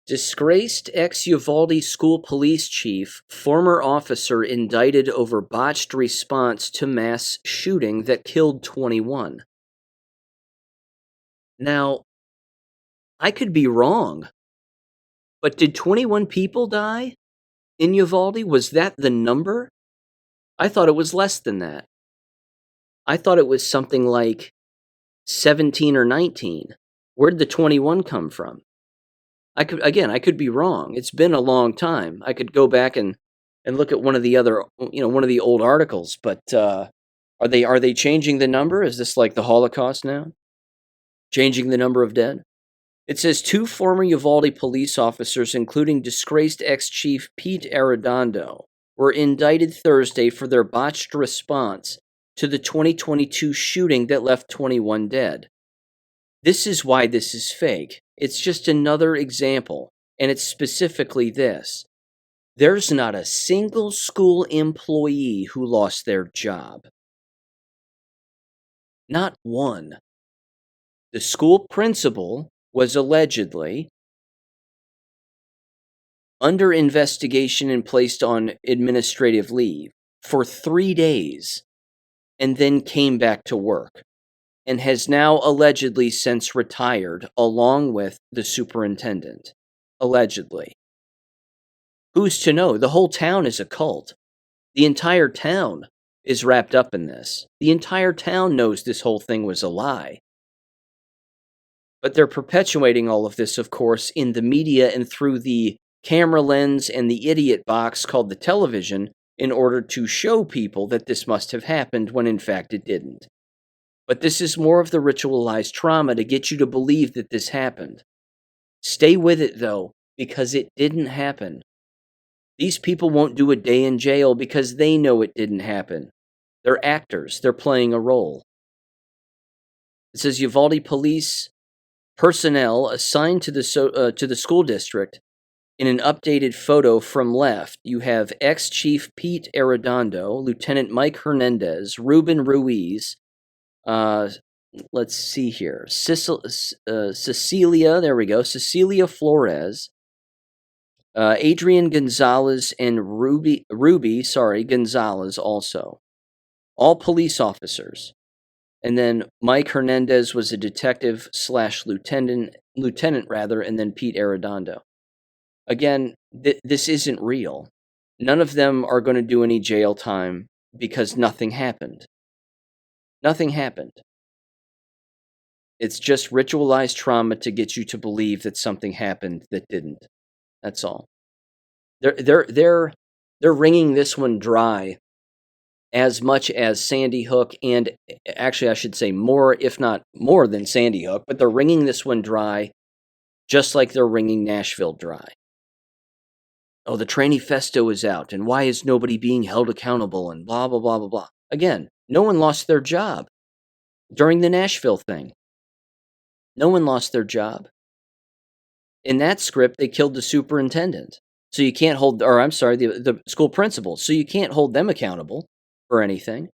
Disgraced ex-Uvalde school police chief, former officer indicted over botched response to mass shooting that killed 21. Now, I could be wrong, but did 21 people die in Uvalde? Was that the number? I thought it was less than that. I thought it was something like 17 or 19. Where'd the 21 come from? I could be wrong. It's been a long time. I could go back and look at one of the other, one of the old articles, but are they changing the number? Is this like the Holocaust now? Changing the number of dead? It says 2 former Uvalde police officers, including disgraced ex-chief Pete Arredondo, were indicted Thursday for their botched response to the 2022 shooting that left 21 dead. This is why this is fake. It's just another example, and it's specifically this. There's not a single school employee who lost their job. Not one. The school principal was allegedly under investigation and placed on administrative leave for 3 days and then came back to work and has now allegedly since retired along with the superintendent. Allegedly. Who's to know? The whole town is a cult. The entire town is wrapped up in this. The entire town knows this whole thing was a lie. But they're perpetuating all of this, of course, in the media and through the camera lens and the idiot box called the television in order to show people that this must have happened when in fact it didn't. But this is more of the ritualized trauma to get you to believe that this happened. Stay with it, though, because it didn't happen. These people won't do a day in jail because they know it didn't happen. They're actors. They're playing a role. It says Uvalde police personnel assigned to the school district. In an updated photo from left, you have ex-chief Pete Arredondo, Lieutenant Mike Hernandez, Ruben Ruiz, let's see here, Cecilia, there we go, Cecilia Flores, Adrian Gonzalez, and Ruby Gonzalez also. All police officers. And then Mike Hernandez was a detective / lieutenant, and then Pete Arredondo. Again, this isn't real. None of them are going to do any jail time because nothing happened. Nothing happened. It's just ritualized trauma to get you to believe that something happened that didn't. That's all. They're wringing this one dry as much as Sandy Hook, and actually I should say more, if not more than Sandy Hook, but they're wringing this one dry just like they're wringing Nashville dry. Oh, the trainee festo is out, and why is nobody being held accountable, and blah, blah, blah, blah, blah. Again, no one lost their job during the Nashville thing. No one lost their job. In that script, they killed the superintendent. So you can't hold, the school principal. So you can't hold them accountable for anything.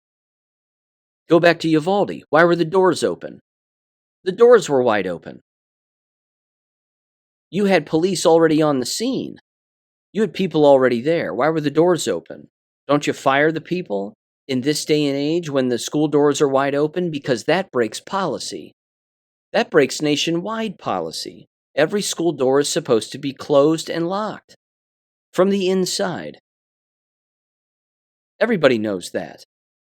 Go back to Uvalde. Why were the doors open? The doors were wide open. You had police already on the scene. You had people already there. Why were the doors open? Don't you fire the people in this day and age when the school doors are wide open? Because that breaks policy. That breaks nationwide policy. Every school door is supposed to be closed and locked from the inside. Everybody knows that.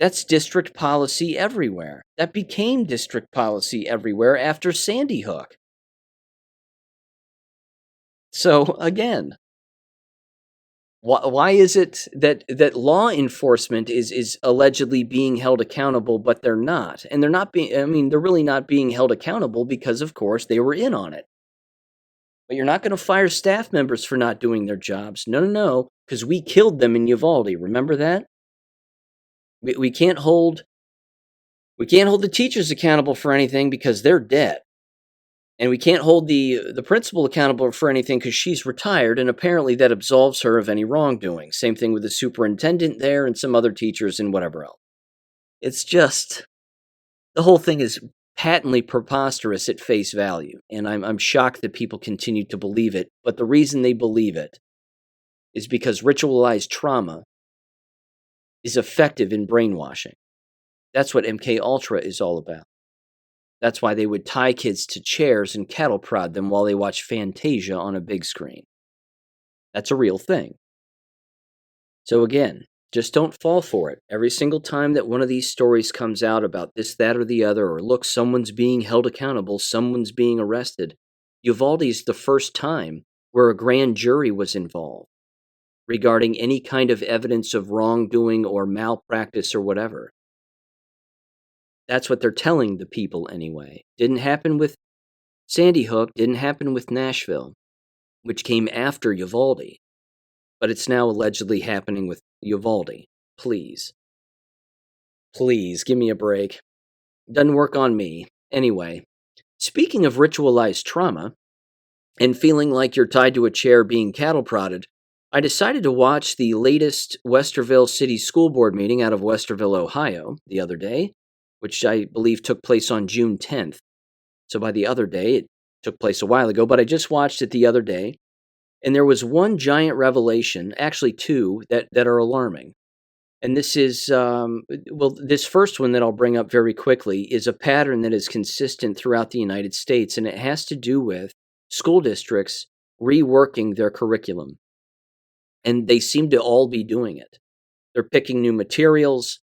That's district policy everywhere. That became district policy everywhere after Sandy Hook. So, again, why is it that law enforcement is allegedly being held accountable, but they're not? And they're not they're really not being held accountable because, of course, they were in on it. But you're not going to fire staff members for not doing their jobs. No, because we killed them in Uvalde. Remember that? We can't hold the teachers accountable for anything because they're dead. And we can't hold the principal accountable for anything because she's retired, and apparently that absolves her of any wrongdoing. Same thing with the superintendent there and some other teachers and whatever else. It's just, the whole thing is patently preposterous at face value, and I'm shocked that people continue to believe it, but the reason they believe it is because ritualized trauma is effective in brainwashing. That's what MK Ultra is all about. That's why they would tie kids to chairs and cattle prod them while they watch Fantasia on a big screen. That's a real thing. So again, just don't fall for it. Every single time that one of these stories comes out about this, that, or the other, or look, someone's being held accountable, someone's being arrested, Uvalde's the first time where a grand jury was involved regarding any kind of evidence of wrongdoing or malpractice or whatever. That's what they're telling the people anyway. Didn't happen with Sandy Hook, didn't happen with Nashville, which came after Uvalde. But it's now allegedly happening with Uvalde. Please. Please, give me a break. Doesn't work on me. Anyway, speaking of ritualized trauma, and feeling like you're tied to a chair being cattle prodded, I decided to watch the latest Westerville City School Board meeting out of Westerville, Ohio, the other day, which I believe took place on June 10th. So by the other day, it took place a while ago, but I just watched it the other day, and there was one giant revelation, actually two, that are alarming. And this is, this first one that I'll bring up very quickly is a pattern that is consistent throughout the United States, and it has to do with school districts reworking their curriculum. And they seem to all be doing it. They're picking new materials.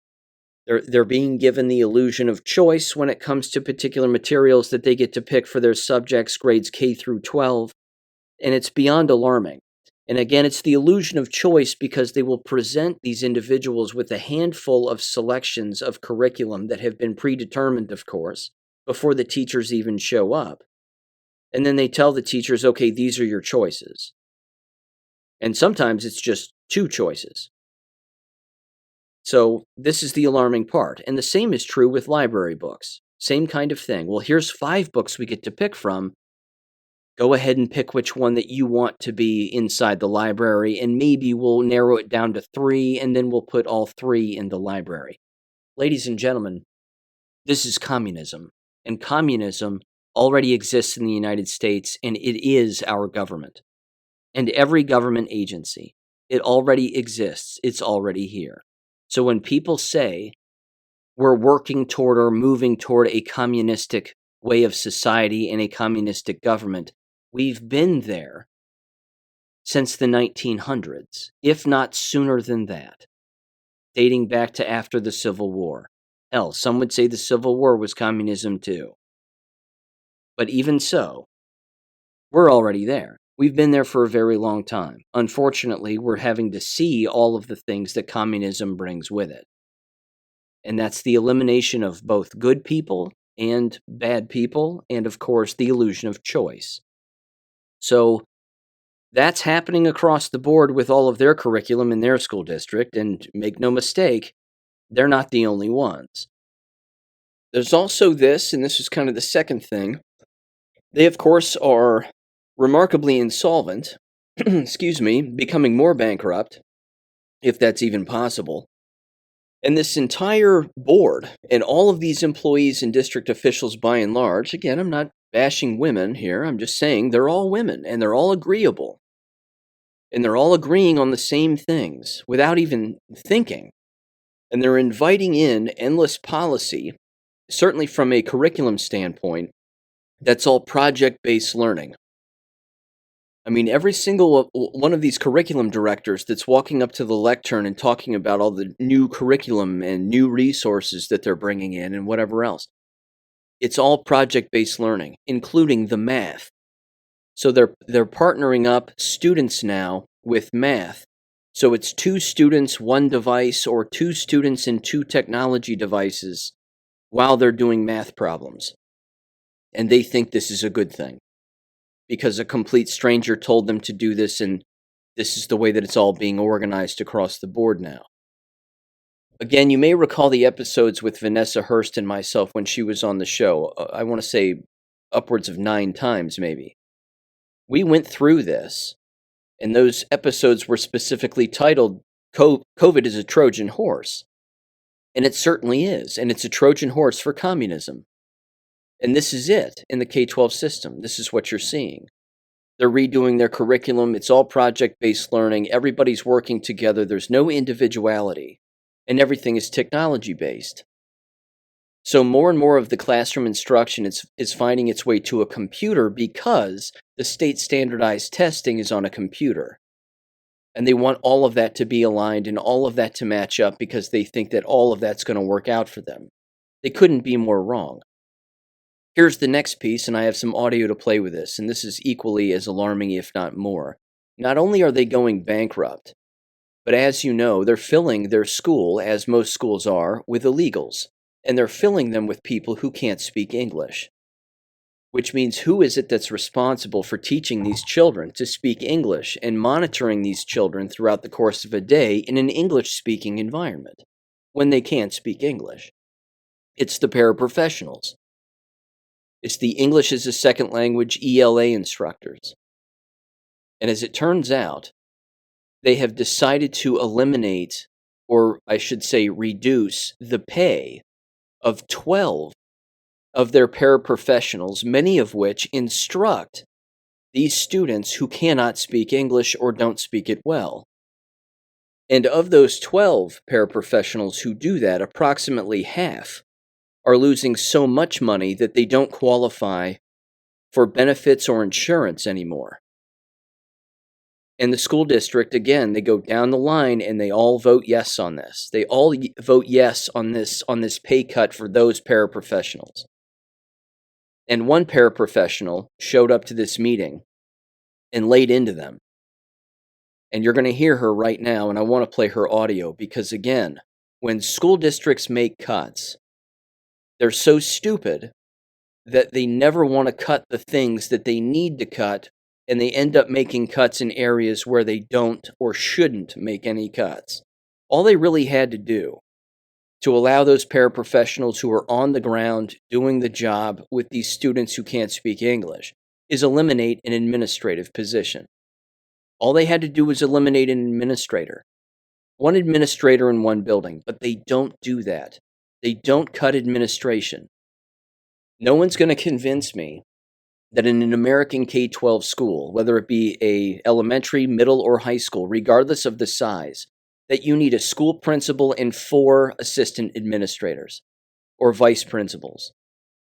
They're being given the illusion of choice when it comes to particular materials that they get to pick for their subjects, grades K through 12. And it's beyond alarming. And again, it's the illusion of choice because they will present these individuals with a handful of selections of curriculum that have been predetermined, of course, before the teachers even show up. And then they tell the teachers, okay, these are your choices. And sometimes it's just two choices. So this is the alarming part. And the same is true with library books. Same kind of thing. Well, here's 5 books we get to pick from. Go ahead and pick which one that you want to be inside the library, and maybe we'll narrow it down to 3, and then we'll put all 3 in the library. Ladies and gentlemen, this is communism. And communism already exists in the United States, and it is our government. And every government agency. It already exists. It's already here. So when people say we're working toward or moving toward a communistic way of society and a communistic government, we've been there since the 1900s, if not sooner than that, dating back to after the Civil War. Hell, some would say the Civil War was communism too. But even so, we're already there. We've been there for a very long time. Unfortunately, we're having to see all of the things that communism brings with it. And that's the elimination of both good people and bad people, and of course, the illusion of choice. So that's happening across the board with all of their curriculum in their school district, and make no mistake, they're not the only ones. There's also this, and this is kind of the second thing. They, of course, are remarkably insolvent, becoming more bankrupt, if that's even possible. And this entire board and all of these employees and district officials by and large, again, I'm not bashing women here, I'm just saying they're all women and they're all agreeable. And they're all agreeing on the same things without even thinking. And they're inviting in endless policy, certainly from a curriculum standpoint, that's all project-based learning. I mean, every single one of these curriculum directors that's walking up to the lectern and talking about all the new curriculum and new resources that they're bringing in and whatever else, it's all project-based learning, including the math. So they're partnering up students now with math. So it's 2 students, 1 device, or 2 students and 2 technology devices while they're doing math problems. And they think this is a good thing, because a complete stranger told them to do this, and this is the way that it's all being organized across the board now. Again, you may recall the episodes with Vanessa Hurst and myself when she was on the show. I want to say upwards of 9 times, maybe. We went through this, and those episodes were specifically titled, COVID is a Trojan Horse. And it certainly is, and it's a Trojan horse for communism. And this is it in the K-12 system. This is what you're seeing. They're redoing their curriculum. It's all project-based learning. Everybody's working together. There's no individuality. And everything is technology-based. So more and more of the classroom instruction is finding its way to a computer because the state standardized testing is on a computer. And they want all of that to be aligned and all of that to match up because they think that all of that's going to work out for them. They couldn't be more wrong. Here's the next piece, and I have some audio to play with this, and this is equally as alarming, if not more. Not only are they going bankrupt, but as you know, they're filling their school, as most schools are, with illegals. And they're filling them with people who can't speak English. Which means who is it that's responsible for teaching these children to speak English and monitoring these children throughout the course of a day in an English-speaking environment when they can't speak English? It's the paraprofessionals. It's the English as a Second Language ELA instructors. And as it turns out, they have decided to eliminate, or I should say reduce, the pay of 12 of their paraprofessionals, many of which instruct these students who cannot speak English or don't speak it well. And of those 12 paraprofessionals who do that, approximately half are losing so much money that they don't qualify for benefits or insurance anymore. And the school district, again, they go down the line and they all vote yes on this. They all vote yes on this pay cut for those paraprofessionals. And one paraprofessional showed up to this meeting and laid into them. And you're going to hear her right now, and I want to play her audio because, again, when school districts make cuts, they're so stupid that they never want to cut the things that they need to cut, and they end up making cuts in areas where they don't or shouldn't make any cuts. All they really had to do to allow those paraprofessionals who are on the ground doing the job with these students who can't speak English is eliminate an administrative position. All they had to do was eliminate an administrator. One administrator in one building, but they don't do that. They don't cut administration. No one's going to convince me that in an American K-12 school, whether it be a elementary, middle, or high school, regardless of the size, that you need a school principal and 4 assistant administrators or vice principals.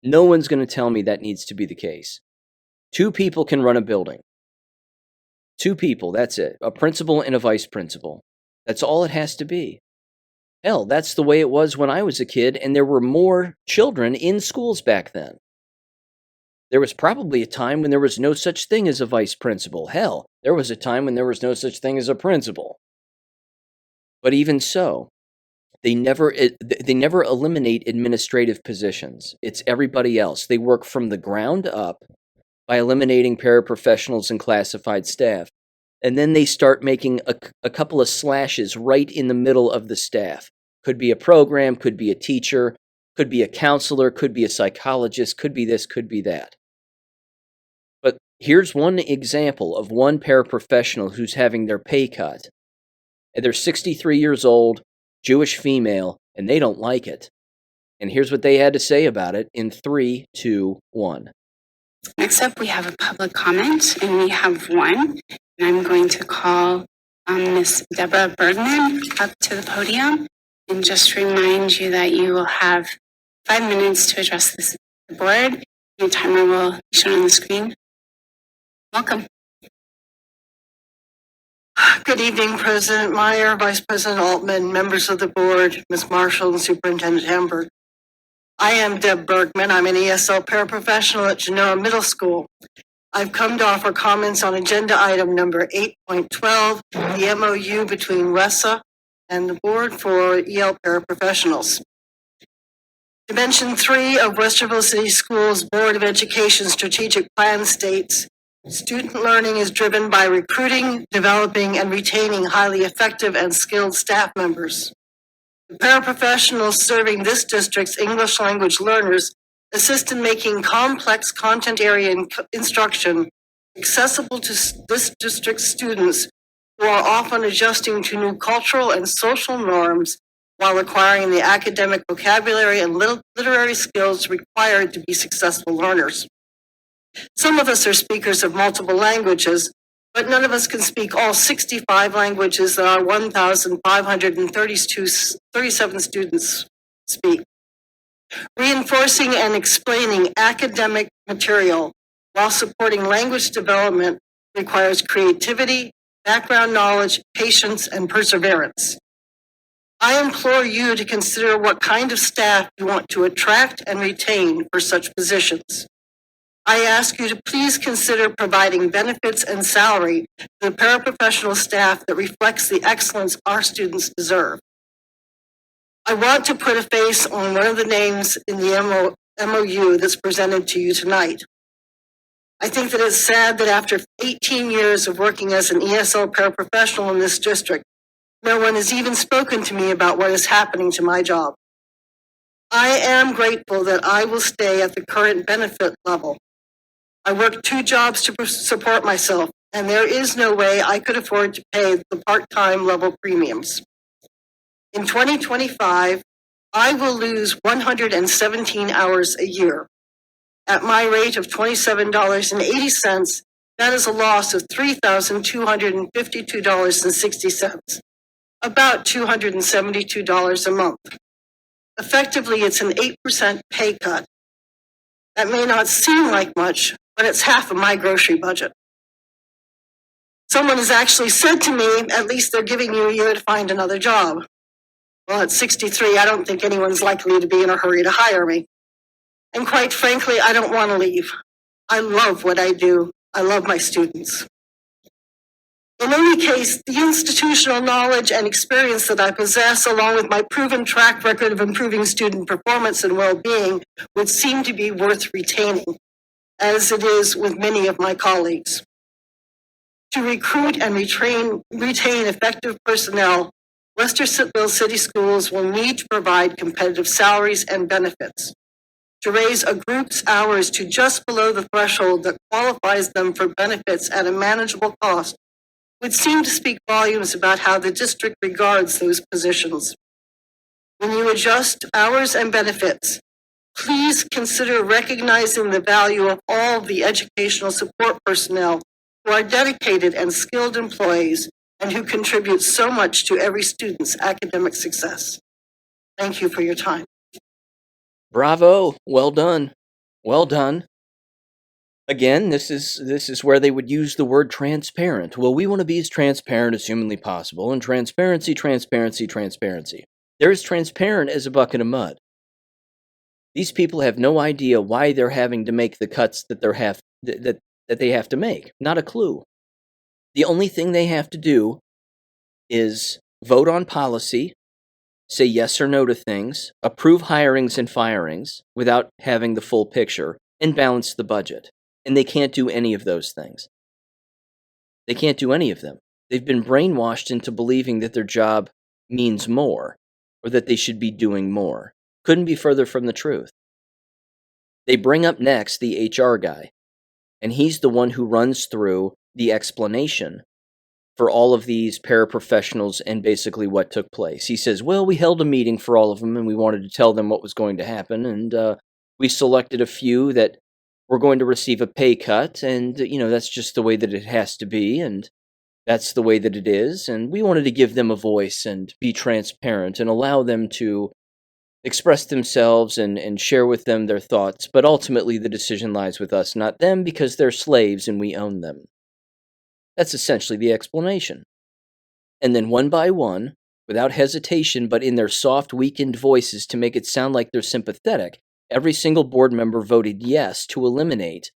No one's going to tell me that needs to be the case. 2 people can run a building. 2 people, that's it. A principal and a vice principal. That's all it has to be. Hell, that's the way it was when I was a kid, and there were more children in schools back then. There was probably a time when there was no such thing as a vice principal. Hell, there was a time when there was no such thing as a principal. But even so, they never eliminate administrative positions. It's everybody else. They work from the ground up by eliminating paraprofessionals and classified staff. And then they start making a couple of slashes right in the middle of the staff. Could be a program, could be a teacher, could be a counselor, could be a psychologist, could be this, could be that. But here's one example of one paraprofessional who's having their pay cut. And they're 63 years old, Jewish female, and they don't like it. And here's what they had to say about it in 3, 2, 1. Next up, we have a public comment, and we have one. And I'm going to call Miss Deborah Bergman up to the podium and just remind you that you will have 5 minutes to address this board. Your timer will be shown on the screen. Welcome. Good evening, President Meyer, Vice President Altman, members of the board, Ms. Marshall, and Superintendent Hamburg. I am Deb Bergman. I'm an ESL paraprofessional at Genoa Middle School. I've come to offer comments on agenda item number 8.12, the MOU between WESA and the Board for EL Paraprofessionals. Dimension 3 of Westerville City Schools Board of Education strategic plan states, student learning is driven by recruiting, developing, and retaining highly effective and skilled staff members. The paraprofessionals serving this district's English language learners assist in making complex content area instruction accessible to this district's students who are often adjusting to new cultural and social norms while acquiring the academic vocabulary and literary skills required to be successful learners. Some of us are speakers of multiple languages, but none of us can speak all 65 languages that our 1,537 students speak. Reinforcing and explaining academic material while supporting language development requires creativity, background knowledge, patience, and perseverance. I implore you to consider what kind of staff you want to attract and retain for such positions. I ask you to please consider providing benefits and salary to the paraprofessional staff that reflects the excellence our students deserve. I want to put a face on one of the names in the MOU that's presented to you tonight. I think that it's sad that after 18 years of working as an ESL paraprofessional in this district, no one has even spoken to me about what is happening to my job. I am grateful that I will stay at the current benefit level. I work 2 jobs to support myself, and there is no way I could afford to pay the part-time level premiums. In 2025, I will lose 117 hours a year. At my rate of $27.80, that is a loss of $3,252.60, about $272 a month. Effectively, it's an 8% pay cut. That may not seem like much, but it's half of my grocery budget. Someone has actually said to me, at least they're giving you a year to find another job. Well, at 63, I don't think anyone's likely to be in a hurry to hire me. And quite frankly, I don't want to leave. I love what I do. I love my students. In any case, the institutional knowledge and experience that I possess, along with my proven track record of improving student performance and well-being, would seem to be worth retaining, as it is with many of my colleagues. To recruit and retain effective personnel, Westerville City Schools will need to provide competitive salaries and benefits. To raise a group's hours to just below the threshold that qualifies them for benefits at a manageable cost would seem to speak volumes about how the district regards those positions. When you adjust hours and benefits, please consider recognizing the value of all the educational support personnel who are dedicated and skilled employees and who contribute so much to every student's academic success. Thank you for your time. Bravo. Well done. Well done. Again, this is where they would use the word transparent. Well, we want to be as transparent as humanly possible, and transparency. They're as transparent as a bucket of mud. These people have no idea why they're having to make the cuts that they have to make. Not a clue. The only thing they have to do is vote on policy, say yes or no to things, approve hirings and firings without having the full picture, and balance the budget. And they can't do any of those things. They can't do any of them. They've been brainwashed into believing that their job means more, or that they should be doing more. Couldn't be further from the truth. They bring up next the HR guy, and he's the one who runs through the explanation for all of these paraprofessionals and basically what took place. He says, well, we held a meeting for all of them, and we wanted to tell them what was going to happen, and we selected a few that were going to receive a pay cut, and, that's just the way that it has to be, and that's the way that it is, and we wanted to give them a voice and be transparent and allow them to express themselves and share with them their thoughts, but ultimately the decision lies with us, not them, because they're slaves and we own them. That's essentially the explanation. And then one by one, without hesitation, but in their soft, weakened voices to make it sound like they're sympathetic, every single board member voted yes to eliminate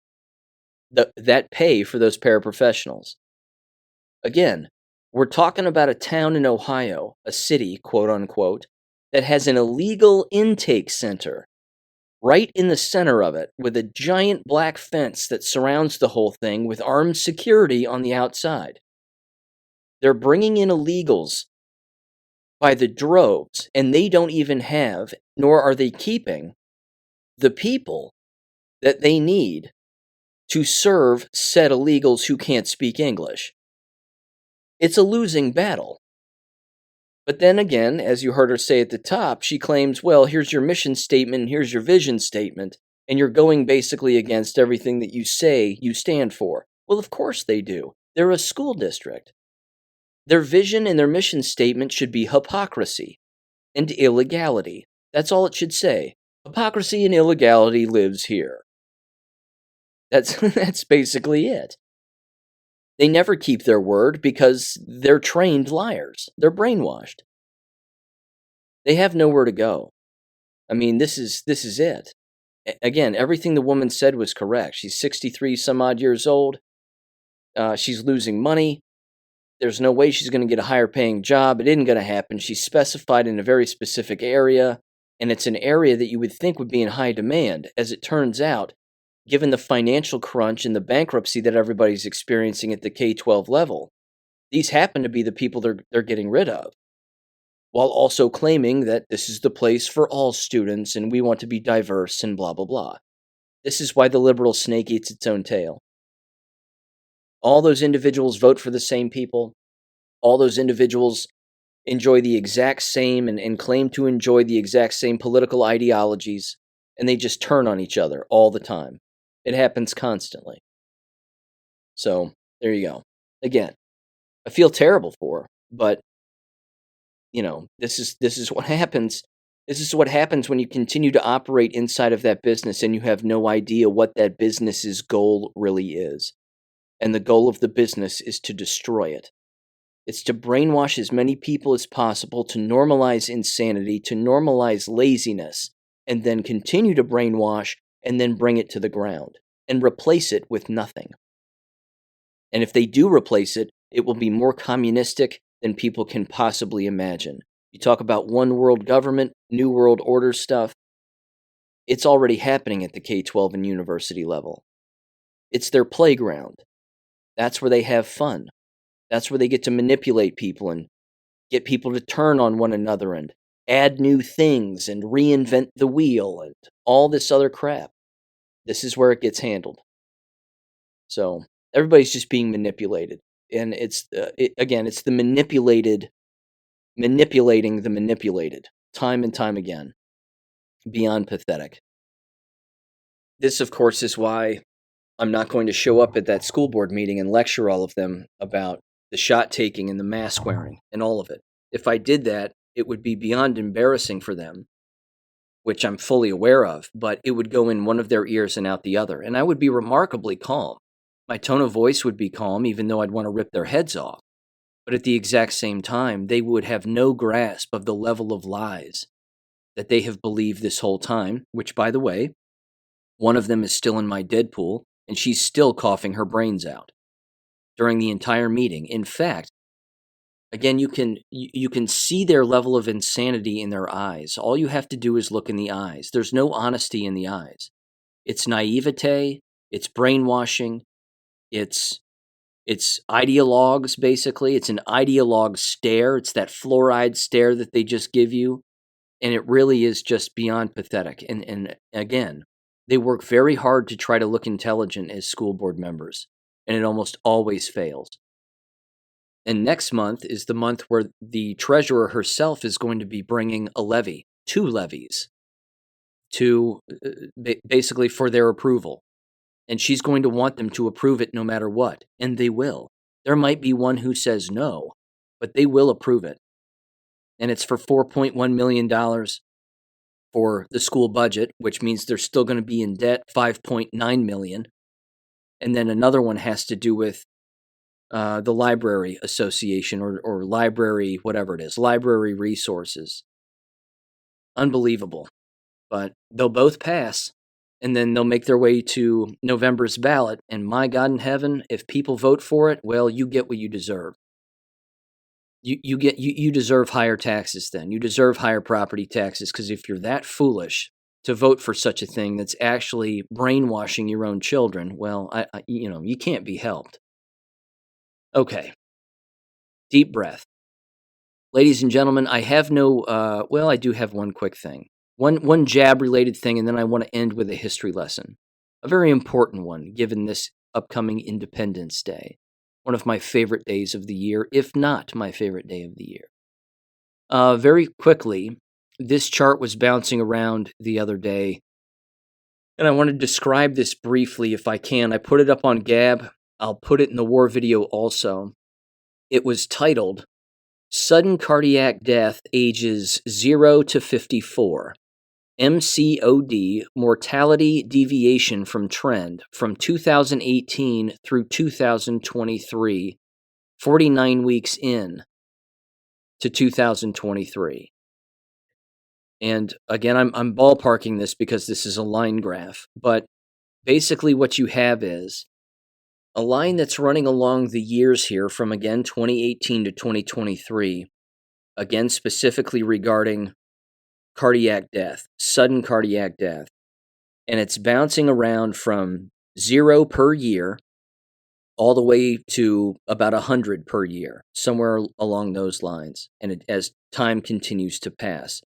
that pay for those paraprofessionals. Again, we're talking about a town in Ohio, a city, quote unquote, that has an illegal intake center right in the center of it with a giant black fence that surrounds the whole thing with armed security on the outside. They're bringing in illegals by the droves, and they don't even have, nor are they keeping, the people that they need to serve said illegals who can't speak English. It's a losing battle. But then again, as you heard her say at the top, she claims, well, here's your mission statement, and here's your vision statement, and you're going basically against everything that you say you stand for. Well, of course they do. They're a school district. Their vision and their mission statement should be hypocrisy and illegality. That's all it should say. Hypocrisy and illegality lives here. That's basically it. They never keep their word because they're trained liars. They're brainwashed. They have nowhere to go. I mean, this is it. Again, everything the woman said was correct. She's 63 some odd years old. She's losing money. There's no way she's going to get a higher paying job. It isn't going to happen. She's specified in a very specific area, and it's an area that you would think would be in high demand. As it turns out, given the financial crunch and the bankruptcy that everybody's experiencing at the K12 level, these happen to be the people they're getting rid of, while also claiming that this is the place for all students and we want to be diverse and blah, blah, blah. This is why the liberal snake eats its own tail. All those individuals vote for the same people. All those individuals enjoy the exact same and claim to enjoy the exact same political ideologies, and they just turn on each other all the time. It happens constantly. So, there you go. Again, I feel terrible for her, but, you know, this is what happens. This is what happens when you continue to operate inside of that business and you have no idea what that business's goal really is. And the goal of the business is to destroy it. It's to brainwash as many people as possible, to normalize insanity, to normalize laziness, and then continue to brainwash and then bring it to the ground and replace it with nothing. And if they do replace it, it will be more communistic than people can possibly imagine. You talk about one world government, new world order stuff. It's already happening at the K12 and university level. It's their playground. That's where they have fun. That's where they get to manipulate people and get people to turn on one another and add new things and reinvent the wheel and all this other crap. This is where it gets handled. So everybody's just being manipulated. And it's the manipulated, manipulating the manipulated, time and time again. Beyond pathetic. This, of course, is why I'm not going to show up at that school board meeting and lecture all of them about the shot taking and the mask wearing and all of it. If I did that, it would be beyond embarrassing for them, which I'm fully aware of, but it would go in one of their ears and out the other. And I would be remarkably calm. My tone of voice would be calm, even though I'd want to rip their heads off. But at the exact same time, they would have no grasp of the level of lies that they have believed this whole time, which, by the way, one of them is still in my Deadpool, and she's still coughing her brains out during the entire meeting. In fact, again, you can see their level of insanity in their eyes. All you have to do is look in the eyes. There's no honesty in the eyes. It's naivete, it's brainwashing, it's ideologues, basically. It's an ideologue stare. It's that fluoride stare that they just give you. And it really is just beyond pathetic. And again, they work very hard to try to look intelligent as school board members, and it almost always fails. And next month is the month where the treasurer herself is going to be bringing a levy, 2 levies, to basically for their approval. And she's going to want them to approve it no matter what, and they will. There might be one who says no, but they will approve it. And it's for $4.1 million for the school budget, which means they're still going to be in debt, $5.9 million. And then another one has to do with the library association or library, whatever it is, library resources. Unbelievable. But they'll both pass, and then they'll make their way to November's ballot. And my God in heaven, if people vote for it, well, you get what you deserve. You deserve higher taxes then. You deserve higher property taxes, because if you're that foolish to vote for such a thing that's actually brainwashing your own children, well, you can't be helped. Okay. Deep breath. Ladies and gentlemen, I have I do have one quick thing. One jab-related thing, and then I want to end with a history lesson. A very important one, given this upcoming Independence Day. One of my favorite days of the year, if not my favorite day of the year. Very quickly, this chart was bouncing around the other day, and I want to describe this briefly if I can. I put it up on Gab. I'll put it in the war video also. It was titled, Sudden Cardiac Death Ages 0 to 54. MCOD, Mortality Deviation from Trend, from 2018 through 2023, 49 weeks in to 2023. And again, I'm ballparking this because this is a line graph, but basically what you have is a line that's running along the years here from, again, 2018 to 2023, again, specifically regarding cardiac death, sudden cardiac death. And it's bouncing around from 0 per year all the way to about 100 per year, somewhere along those lines, and as time continues to pass.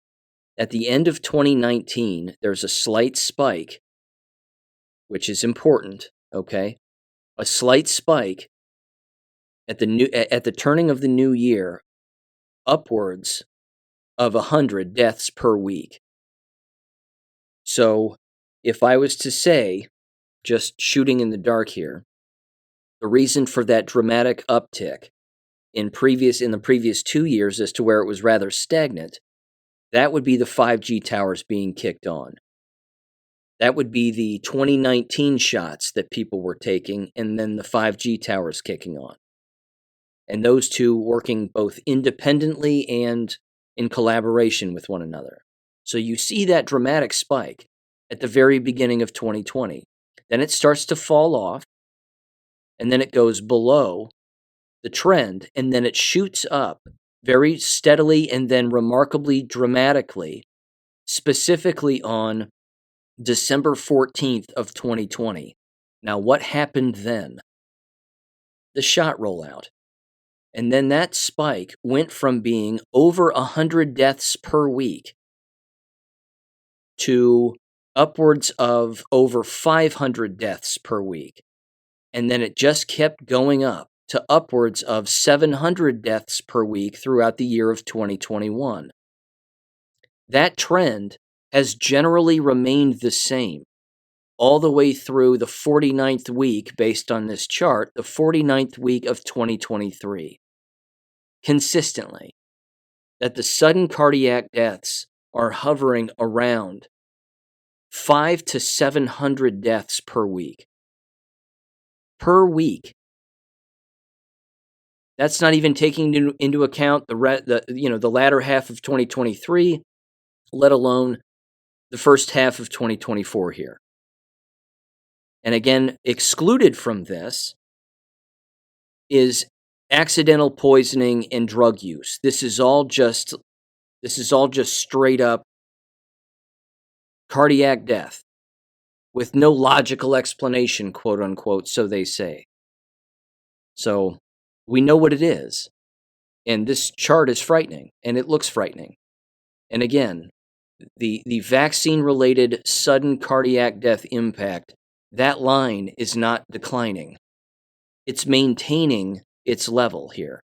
At the end of 2019, there's a slight spike, which is important, okay? A slight spike at the turning of the new year, upwards of 100 deaths per week. So, if I was to say, just shooting in the dark here, the reason for that dramatic uptick in the previous 2 years as to where it was rather stagnant, that would be the 5G towers being kicked on. That would be the 2019 shots that people were taking, and then the 5G towers kicking on. And those two working both independently and in collaboration with one another. So you see that dramatic spike at the very beginning of 2020. Then it starts to fall off, and then it goes below the trend, and then it shoots up very steadily and then remarkably dramatically, specifically on December 14th of 2020. Now, what happened then? The shot rollout. And then that spike went from being over 100 deaths per week to upwards of over 500 deaths per week. And then it just kept going up to upwards of 700 deaths per week throughout the year of 2021. That trend has generally remained the same all the way through the 49th week, based on this chart, the 49th week of 2023. Consistently, that the sudden cardiac deaths are hovering around 500 to 700 deaths per week. Per week. That's not even taking into account the latter half of 2023, let alone the first half of 2024 here. And again, excluded from this is accidental poisoning and drug use. This is all just straight up cardiac death with no logical explanation, quote unquote, so they say. So we know what it is. And this chart is frightening, and it looks frightening. And again, the vaccine-related sudden cardiac death impact, that line is not declining. It's maintaining its level here.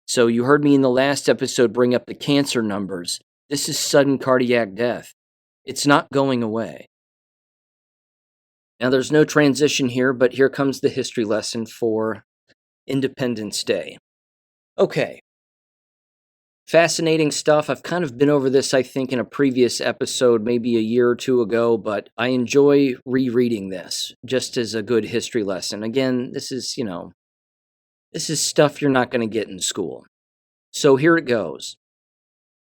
So you heard me in the last episode bring up the cancer numbers. This is sudden cardiac death. It's not going away. Now there's no transition here, but here comes the history lesson for Independence Day. Okay. Fascinating stuff. I've kind of been over this, I think, in a previous episode, maybe a year or two ago, but I enjoy rereading this just as a good history lesson. Again, this is stuff you're not going to get in school. So here it goes.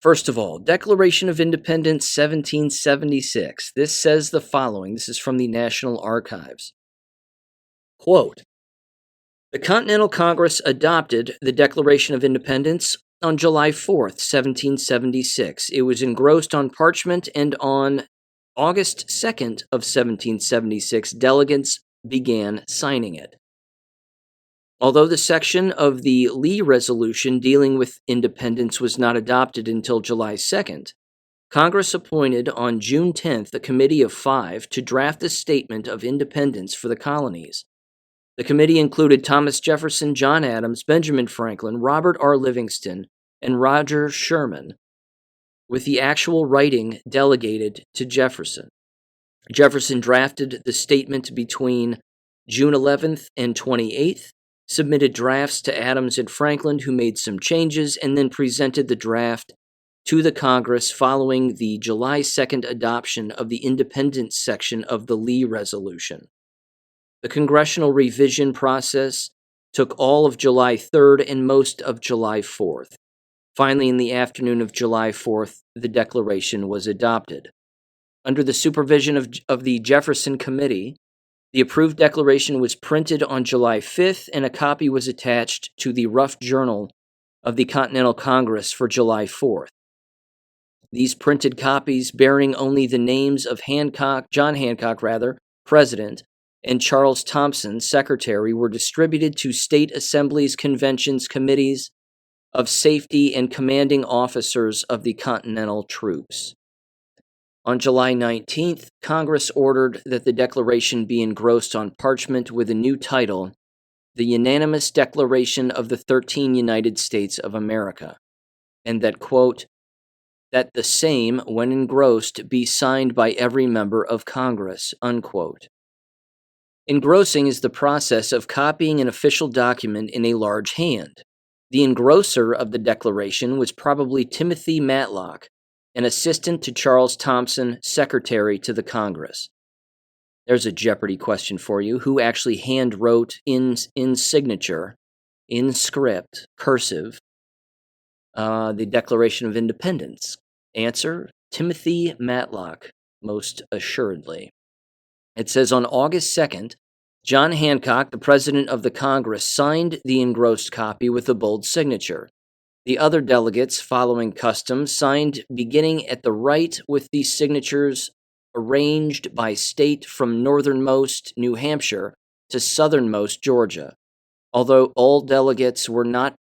First of all, Declaration of Independence 1776. This says the following. This is from the National Archives. Quote, the Continental Congress adopted the Declaration of Independence on July 4th, 1776. It was engrossed on parchment, and on August 2nd of 1776, delegates began signing it. Although the section of the Lee Resolution dealing with independence was not adopted until July 2nd, Congress appointed on June 10th a committee of 5 to draft a statement of independence for the colonies. The committee included Thomas Jefferson, John Adams, Benjamin Franklin, Robert R. Livingston, and Roger Sherman, with the actual writing delegated to Jefferson. Jefferson drafted the statement between June 11th and 28th, submitted drafts to Adams and Franklin, who made some changes, and then presented the draft to the Congress following the July 2nd adoption of the Independence section of the Lee Resolution. The congressional revision process took all of July 3rd and most of July 4th. Finally, in the afternoon of July 4th, the Declaration was adopted. Under the supervision of the Jefferson Committee, the approved declaration was printed on July 5th, and a copy was attached to the rough journal of the Continental Congress for July 4th. These printed copies, bearing only the names of John Hancock, President, and Charles Thompson, Secretary, were distributed to state assemblies, conventions, committees of safety, and commanding officers of the Continental troops. On July 19th, Congress ordered that the Declaration be engrossed on parchment with a new title, the Unanimous Declaration of the 13 United States of America, and that, quote, that the same, when engrossed, be signed by every member of Congress, unquote. Engrossing is the process of copying an official document in a large hand. The engrosser of the Declaration was probably Timothy Matlock, an assistant to Charles Thompson, Secretary to the Congress. There's a Jeopardy question for you. Who actually hand wrote in signature, in script, cursive, the Declaration of Independence? Answer, Timothy Matlock, most assuredly. It says on August 2nd, John Hancock, the President of the Congress, signed the engrossed copy with a bold signature. The other delegates, following custom, signed beginning at the right with the signatures arranged by state from northernmost New Hampshire to southernmost Georgia. Although all delegates were not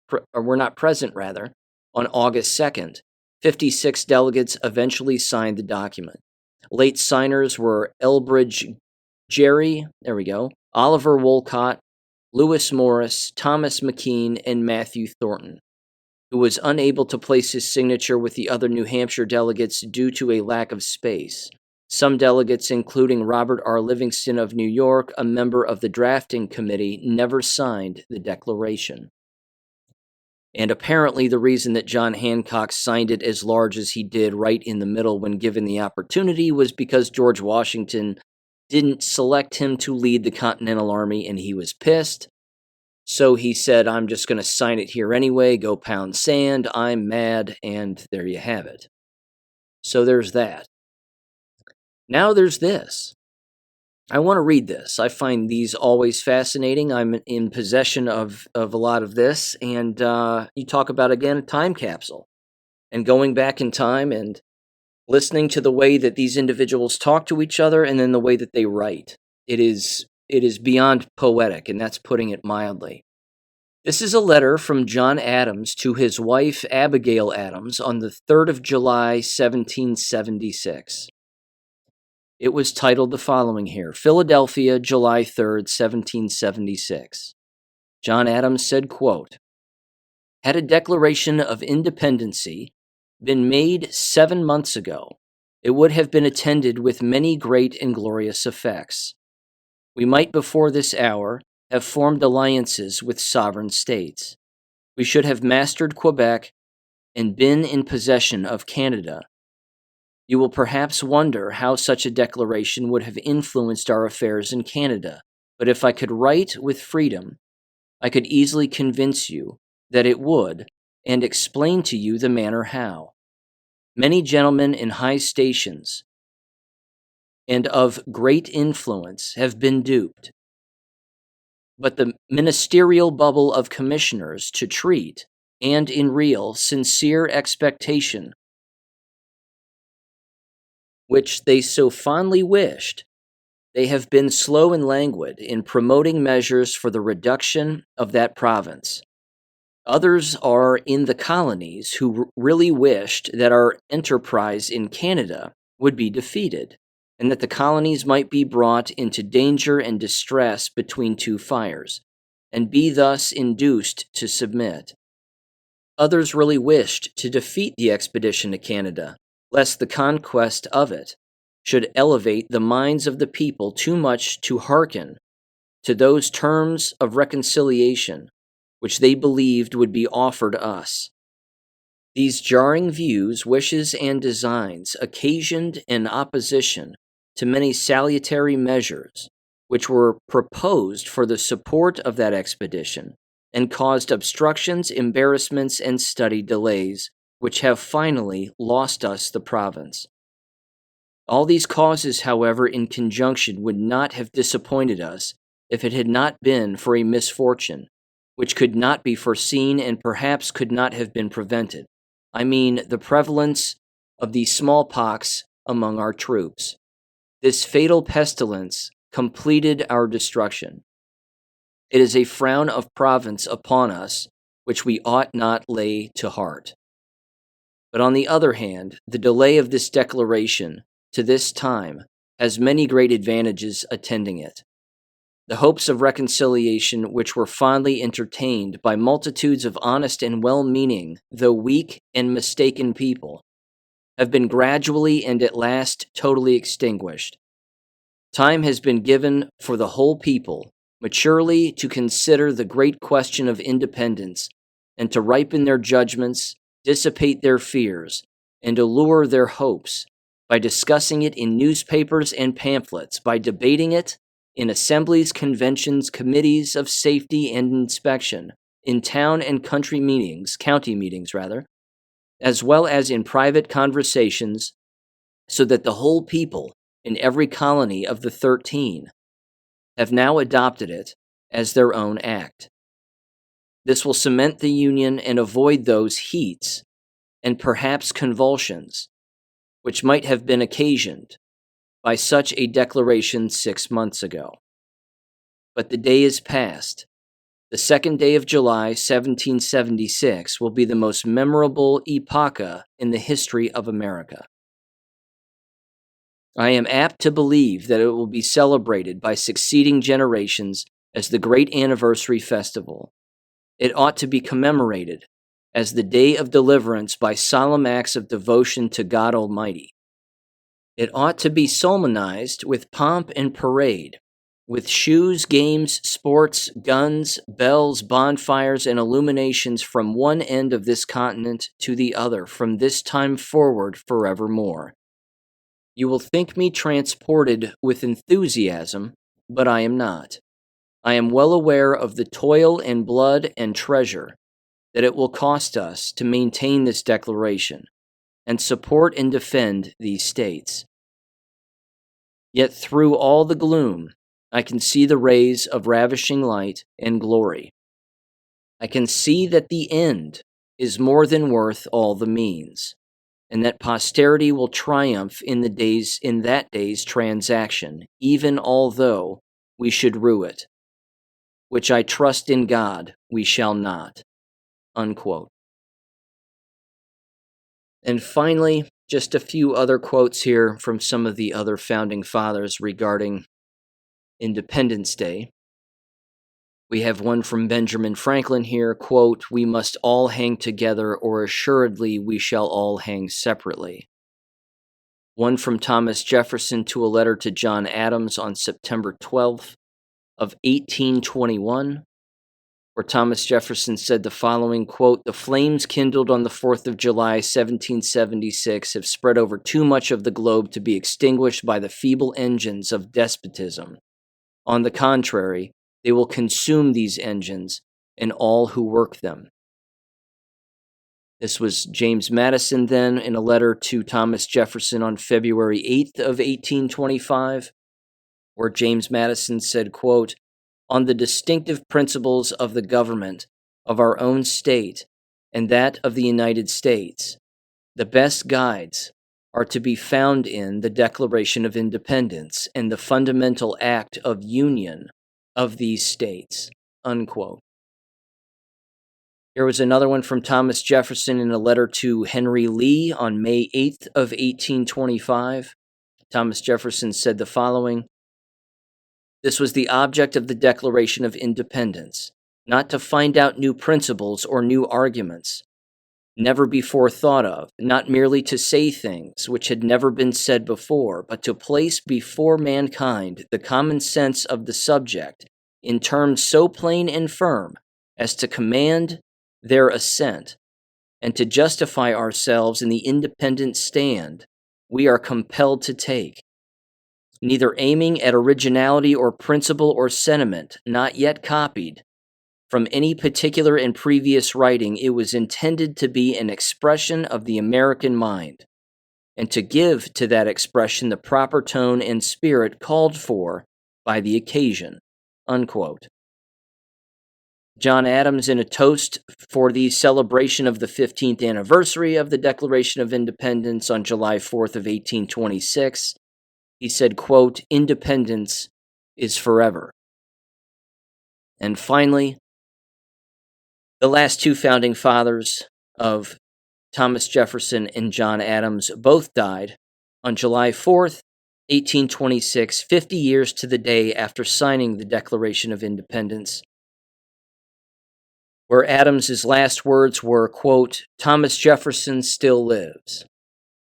present, on August 2nd, 56 delegates eventually signed the document. Late signers were Elbridge Gerry, Oliver Wolcott, Lewis Morris, Thomas McKean, and Matthew Thornton, who was unable to place his signature with the other New Hampshire delegates due to a lack of space. Some delegates, including Robert R. Livingston of New York, a member of the drafting committee, never signed the Declaration. And apparently the reason that John Hancock signed it as large as he did right in the middle when given the opportunity was because George Washington didn't select him to lead the Continental Army, and he was pissed. So he said, I'm just going to sign it here anyway, go pound sand, I'm mad, and there you have it. So there's that. Now there's this. I want to read this. I find these always fascinating. I'm in possession of a lot of this, and you talk about, again, a time capsule, and going back in time and listening to the way that these individuals talk to each other and then the way that they write. It is beyond poetic, and that's putting it mildly. This is a letter from John Adams to his wife Abigail Adams on the 3rd of July, 1776. It was titled the following here, Philadelphia, July 3rd, 1776. John Adams said, quote, had a Declaration of Independency been made 7 months ago, it would have been attended with many great and glorious effects. We might before this hour have formed alliances with sovereign states. We should have mastered Quebec and been in possession of Canada. You will perhaps wonder how such a declaration would have influenced our affairs in Canada, but if I could write with freedom, I could easily convince you that it would, and explain to you the manner how. Many gentlemen in high stations and of great influence have been duped, but the ministerial bubble of commissioners to treat, and in real, sincere expectation, which they so fondly wished, they have been slow and languid in promoting measures for the reduction of that province. Others are in the colonies who really wished that our enterprise in Canada would be defeated, and that the colonies might be brought into danger and distress between two fires, and be thus induced to submit. Others really wished to defeat the expedition to Canada, lest the conquest of it should elevate the minds of the people too much to hearken to those terms of reconciliation which they believed would be offered us. These jarring views, wishes, and designs occasioned an opposition to many salutary measures which were proposed for the support of that expedition, and caused obstructions, embarrassments, and study delays, which have finally lost us the province. All these causes, however, in conjunction would not have disappointed us if it had not been for a misfortune, which could not be foreseen and perhaps could not have been prevented. I mean, the prevalence of the smallpox among our troops. This fatal pestilence completed our destruction. It is a frown of province upon us, which we ought not lay to heart. But on the other hand, the delay of this declaration to this time has many great advantages attending it. The hopes of reconciliation, which were fondly entertained by multitudes of honest and well-meaning, though weak and mistaken people, have been gradually and at last totally extinguished. Time has been given for the whole people maturely to consider the great question of independence, and to ripen their judgments, dissipate their fears, and allure their hopes by discussing it in newspapers and pamphlets, by debating it in assemblies, conventions, committees of safety and inspection, in town and county meetings, as well as in private conversations, so that the whole people in every colony of the 13 have now adopted it as their own act. This will cement the Union and avoid those heats and perhaps convulsions which might have been occasioned by such a declaration 6 months ago. But the day is past. The 2nd day of July, 1776, will be the most memorable epocha in the history of America. I am apt to believe that it will be celebrated by succeeding generations as the great anniversary festival. It ought to be commemorated as the day of deliverance by solemn acts of devotion to God Almighty. It ought to be solemnized with pomp and parade, with shoes, games, sports, guns, bells, bonfires, and illuminations from one end of this continent to the other, from this time forward forevermore. You will think me transported with enthusiasm, but I am not. I am well aware of the toil and blood and treasure that it will cost us to maintain this declaration and support and defend these states. Yet through all the gloom, I can see the rays of ravishing light and glory. I can see that the end is more than worth all the means, and that posterity will triumph in that day's transaction, even although we should rue it, which I trust in God we shall not." Unquote. And finally, just a few other quotes here from some of the other founding fathers regarding Independence Day. We have one from Benjamin Franklin here, quote, "We must all hang together, or assuredly we shall all hang separately." One from Thomas Jefferson to a letter to John Adams on September 12th of 1821, where Thomas Jefferson said the following, quote, "The flames kindled on the 4th of July, 1776 have spread over too much of the globe to be extinguished by the feeble engines of despotism. On the contrary, they will consume these engines and all who work them." This was James Madison then in a letter to Thomas Jefferson on February 8th of 1825, where James Madison said, quote, "On the distinctive principles of the government of our own state and that of the United States, the best guides are to be found in the Declaration of Independence and the fundamental act of union of these states." Unquote. Here was another one from Thomas Jefferson in a letter to Henry Lee on May 8th of 1825. Thomas Jefferson said the following, "This was the object of the Declaration of Independence, not to find out new principles or new arguments, never before thought of, not merely to say things which had never been said before, but to place before mankind the common sense of the subject in terms so plain and firm as to command their assent, and to justify ourselves in the independent stand we are compelled to take, neither aiming at originality or principle or sentiment not yet copied from any particular and previous writing. It was intended to be an expression of the American mind, and to give to that expression the proper tone and spirit called for by the occasion." Unquote. John Adams, in a toast for the celebration of the 15th anniversary of the Declaration of Independence on July 4th of 1826, he said, quote, "Independence is forever." And finally, the last two founding fathers of Thomas Jefferson and John Adams both died on July 4th, 1826, 50 years to the day after signing the Declaration of Independence, where Adams's last words were, quote, "Thomas Jefferson still lives."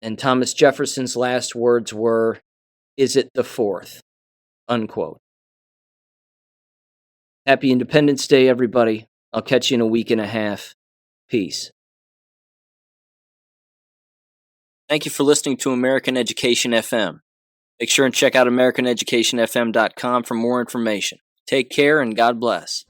And Thomas Jefferson's last words were, "Is it the 4th?" Unquote. Happy Independence Day, everybody. I'll catch you in a week and a half. Peace. Thank you for listening to American Education FM. Make sure and check out AmericanEducationFM.com for more information. Take care and God bless.